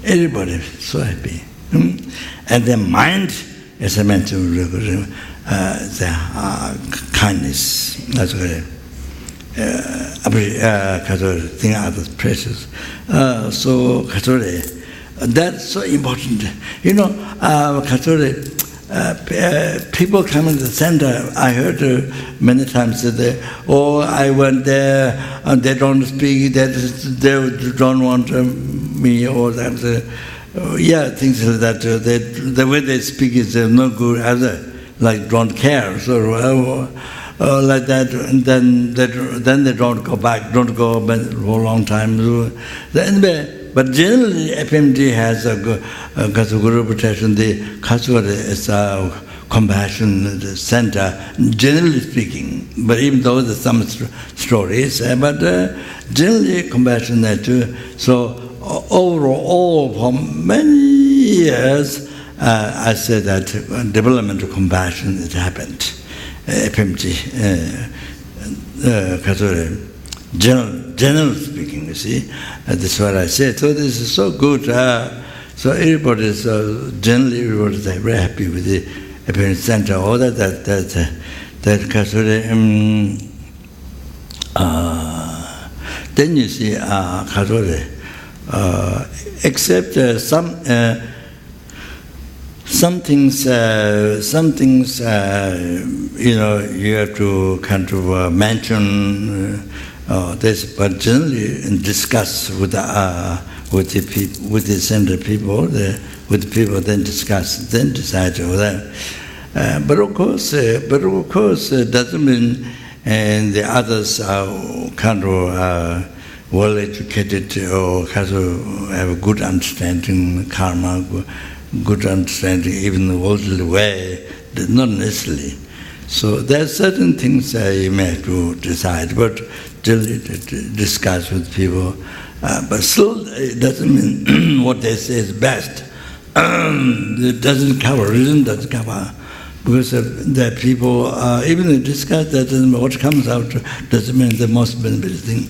everybody is so happy. And the mind, as I mentioned, the kindness, that's what think others precious. So that's so important. People come in the center. I heard many times that I went there and they don't speak, they don't want me, or that. Things like that. The way they speak is not good either, like don't care. So like that, and then they don't go back for a long time. Anyway, but generally, FMD has a Guru protection. The Kasura is a compassion center, generally speaking. but even though there's some stories, but generally compassion nature. So overall, for many years, I said that development of compassion has happened. FMG, general speaking, you see, that's what I said. So this is so good. So everybody is generally everybody is very happy with the FMG center. All that then you see, except some things, you know, you have to kind of mention this, but generally discuss with the people, with the center people, with the people, then discuss, then decide all that. But of course, doesn't mean the others are kind of well educated or have a good understanding karma. Good understanding, even the worldly way, not necessarily. So there are certain things you may have to decide, but generally discuss with people. But still, it doesn't mean what they say is best. It doesn't cover, reason doesn't cover. Because there are people, even if discuss, that doesn't mean what comes out doesn't mean the most beneficial thing.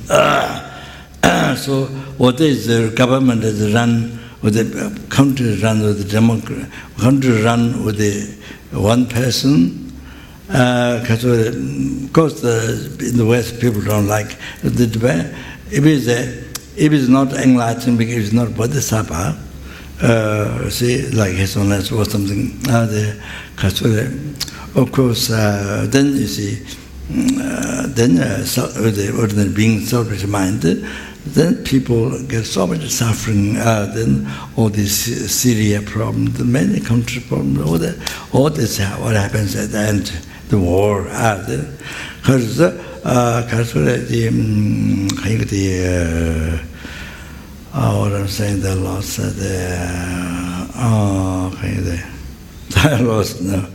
So what is the government is run, with the country run with the democracy, country run with the one person. Of course, in the West, people don't like the debate. If it's not enlightened, because it's not bodhisattva, see, like his holiness or something. Of course, then you see, then the ordinary being selfish-minded. Then people get so much suffering. Then all this Syria problem, the many country problems, all this what happens at the end, the war. Because what I'm saying, the loss, I lost now.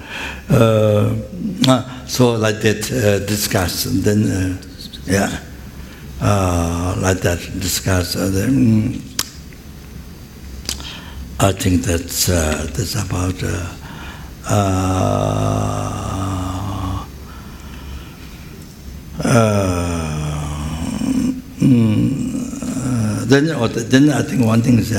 So like that, discuss, and then yeah. Like that, discuss. I think that's about. Then I think one thing is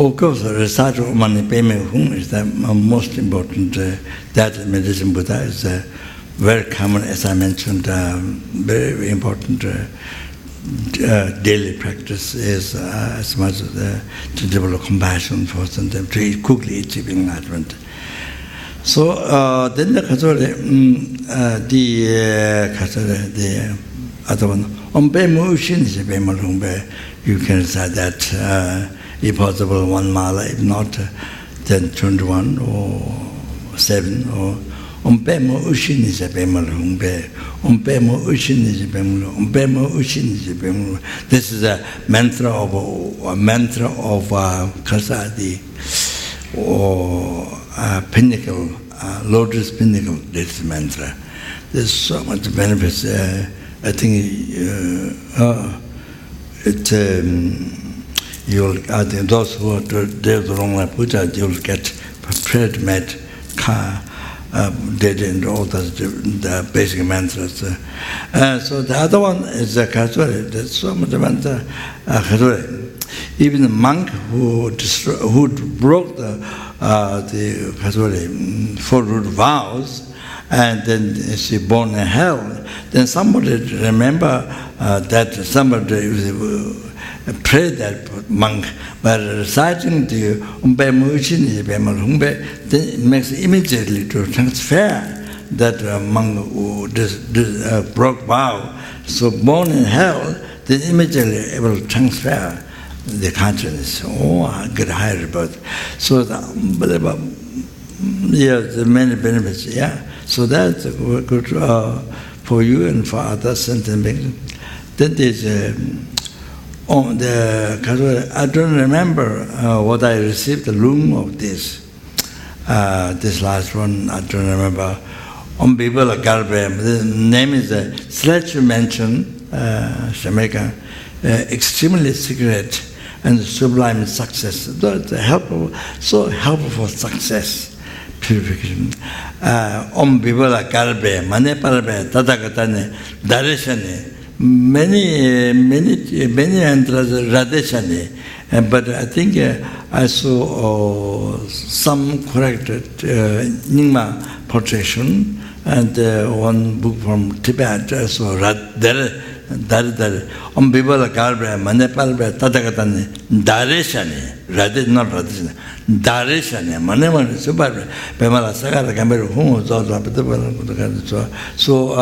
of course, research of money payment is the most important. That meditation Buddha is very common, as I mentioned, very, very important daily practice is as much to develop compassion for them, to quickly achieve enlightenment. So then the other one, you can say that. If possible, 1 mala, if not, then 21 or 7 or Umpemo Ushin is a Bemalumbe, Umpemo Ushin is a Bemulu, Umpemo Ushin is a Bemulu. This is a mantra of Kasadi or pinnacle, lotus pinnacle, this mantra. There's so much benefits. I think I think those who are there the wrong puja, you'll get prepared met, dead and all the basic mantras. So the other one is the Kasuri. There's so much mantra. Even the monk who broke the Kasuri 4 root vows, and then she born in hell. Then somebody remember that somebody pray that monk by reciting the then it makes immediately to transfer that monk who broke vow. So born in hell, then immediately able to transfer the consciousness. Oh, I get higher birth. So the many benefits. Yeah. So that's good for you and for others. And then there's I don't remember what I received the room of this. This last one, I don't remember. Bibala Garbe, the name is Sledge Mansion, Jamaica, extremely secret and sublime success. So helpful for success, purification. Bibala Garbe, Manepalbe, Tatagatane, Dareshane, many entras Radeshane. But I think I saw some corrected Nyingma protection and one book from Tibet. So Bibala Garbe, Manepalbe, Tatagatane, Dareshane, not Radeshane, Dareshane, Maneman, Super, Pemala Sagara, Gamero, whom was also so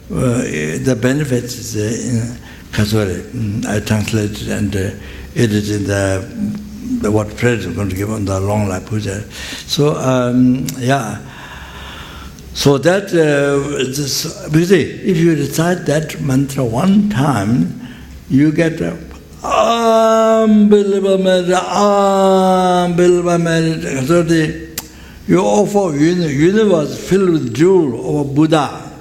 the benefits is in Kasore. I translated and it is in the what prayers we're going to give on the long life puja. So so that because if you recite that mantra one time, you get unbelievable merit, unbelievable merit. So you offer universe filled with jewel of Buddha.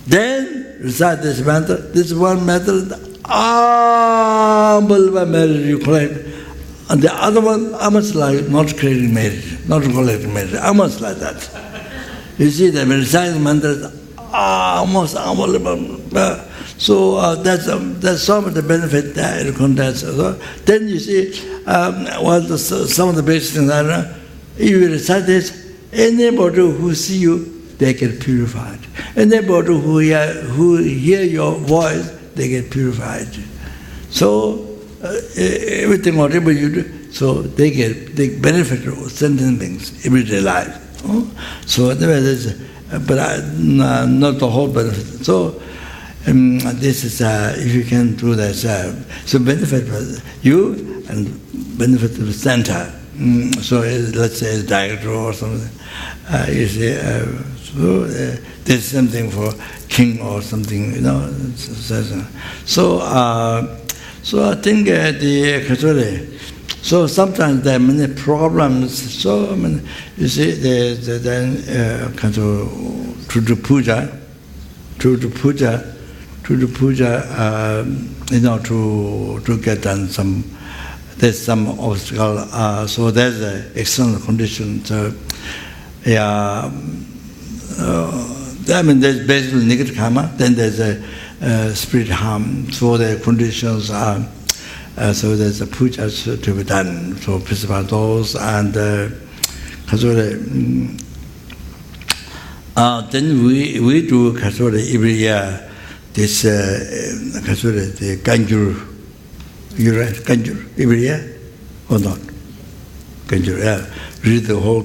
Then recite this mantra. This one method, unbelievable merit you collect. And the other one, almost like not creating merit, not collecting merit, almost like that. You see, the reciting mantra is almost unbelievable. So that's some of the benefit that it contains. Then you see, some of the basic things are, if you recite this, anybody who see you, they get purified. Anybody who hear your voice, they get purified. So everything, whatever you do, so they benefit of certain things, everyday life. So but not the whole benefit. So this is if you can do that, so benefit for you and benefit to the center. So let's say a director or something. You see, so there's something for king or something, you know. So I think the Kachore. So sometimes there are many problems. So many, you see, then to the puja, you know, to get done some. There's some obstacle. So there's an external condition. So I mean, there's basically negative karma. Then there's a spirit harm. So the conditions are. So there's a puja to be done. So principal those and then we do Kasore every year. This Kasore, the Ganjur. You read Ganjur every year or not? Ganjur, yeah. Read the whole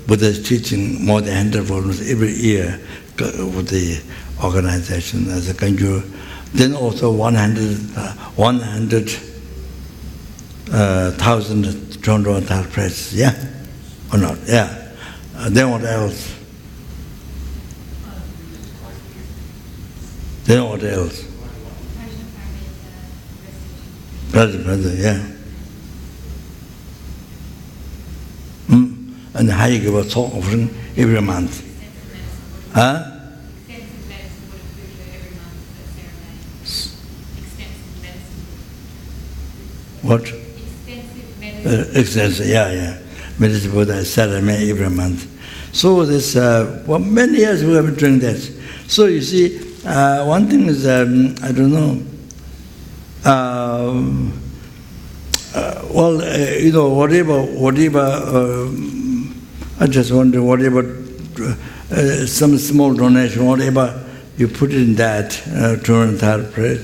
Buddha's teaching, more than 100 volumes every year with the organization as a Ganjur. Then also 100,000 Chondro and Tal press, yeah? Or not? Yeah. Then what else? Then what else? Brother, yeah. And how you give a song offering every month? Huh? What? Extensive, yeah. Medicine Buddha ceremony every month. So this, many years we have been doing that. So you see, one thing is, I don't know, you know, whatever, I just wonder, whatever, some small donation, whatever, you put in that, 200,000 press,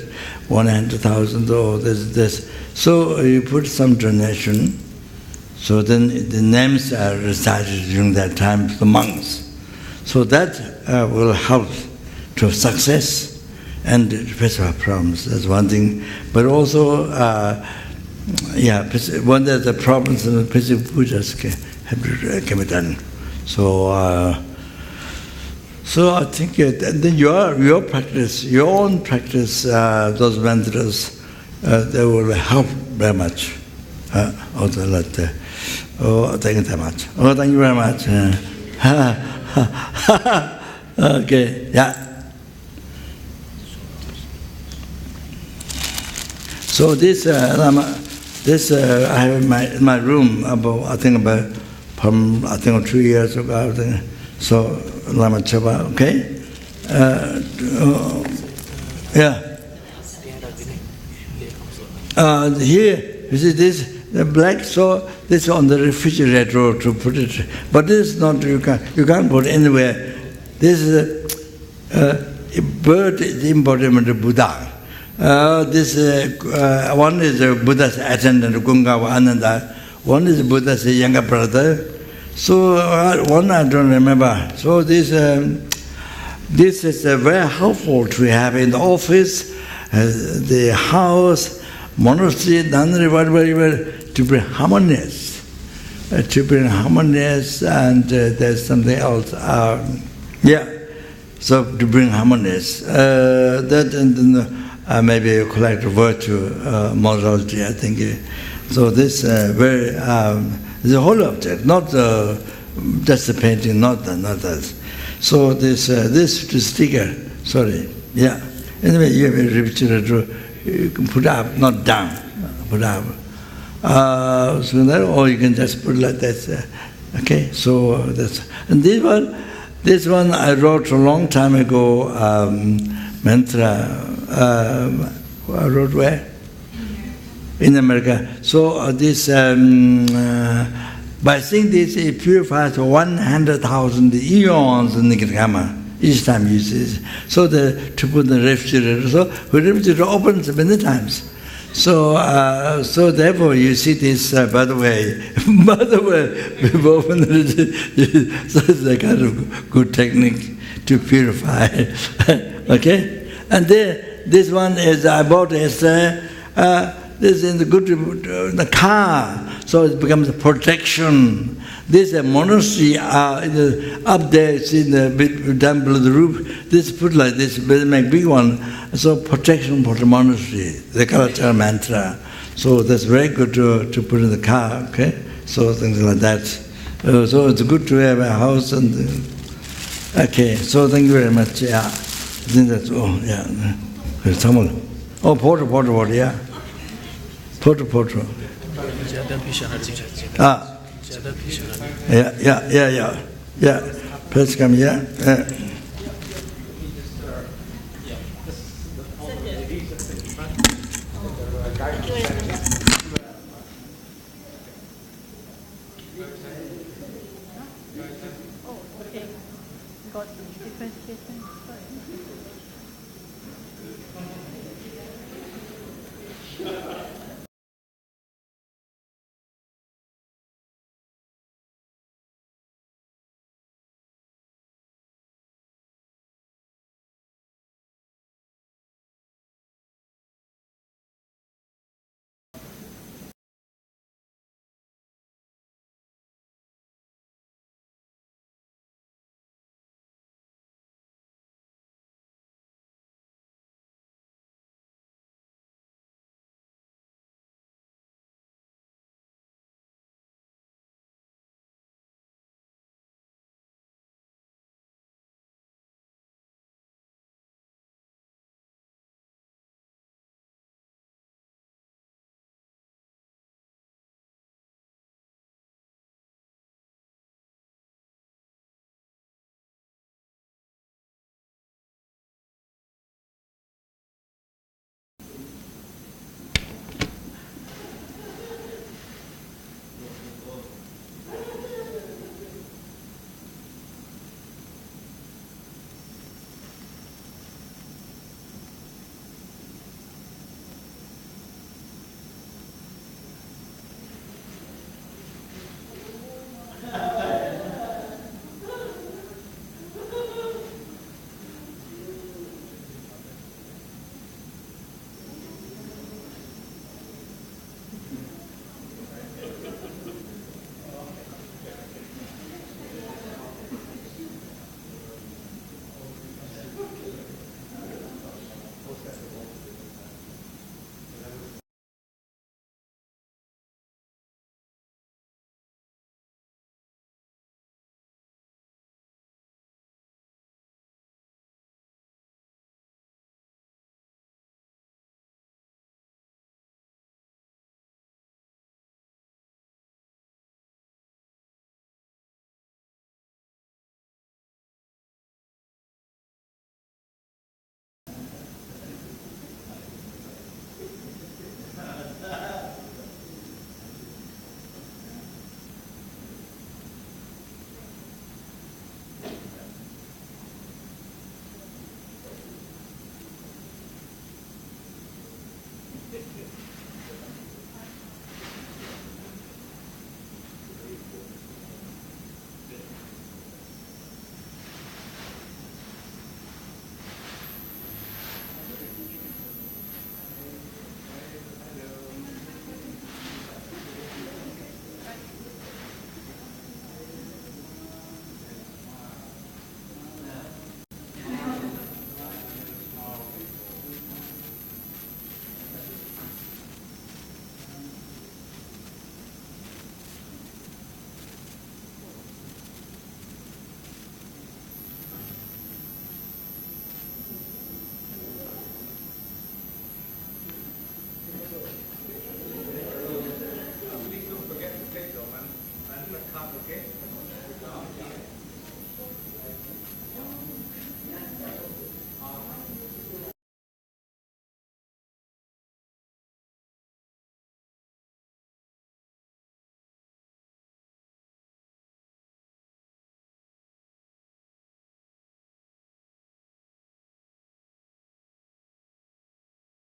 100,000, or this. So you put some donation, so then the names are recited during that time to the monks. So that will help to success and festival problems. That's one thing. But also, when there's a problems in the festival pujas can be done. So I think then your practice, your own practice, those mantras, they will help very much. Also like Oh, thank you very much. Oh, thank you very much. Okay, yeah. So this I have in my room about 2 years ago. So Lama Chaba, okay, yeah. Here you see this the black. So this on the refrigerator to put it, but this is not you can't put anywhere. This is a bird is the embodiment of Buddha. One is Buddha's attendant, Gungawa Ananda. One is Buddha's younger brother. So one I don't remember. So this is very helpful to have in the office, the house, monastery, nunnery, whatever, to bring harmonious. And there's something else. So to bring harmonious. That and maybe collect virtue, morality, I think. So this very the whole object, not just the painting, not that. So this sticker, sorry, yeah. Anyway, you have a refrigerator, you can put up, not down, put up. So that, or you can just put like that. Okay, so that's, and this one I wrote a long time ago, mantra. I wrote where? In America. So by saying this, it purifies 100,000 eons in Nikirkama. Each time you use it. So to put in the refrigerator. So the refrigerator opens many times. So therefore you see this, by the way, we've opened it. So it's a kind of good technique to purify. Okay? And this one is, I bought this is in the car, so it becomes a protection. This is a monastery up there, it's in the down below the roof. This is put like this, make big one. So protection for the monastery, the Kalachara mantra. So that's very good to put in the car, okay? So things like that. So it's good to have a house and okay. So thank you very much. Yeah, I think that's yeah. Someone. Oh, porter, yeah. Porter. Yeah. Please come here.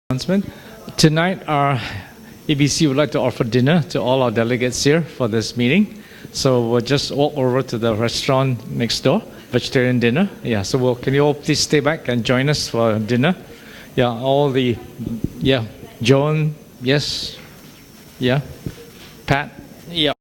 Announcement. Tonight, our ABC would like to offer dinner to all our delegates here for this meeting. So we'll just walk over to the restaurant next door, vegetarian dinner. Yeah, so can you all please stay back and join us for dinner? Yeah, Joan, yes, yeah, Pat, yeah.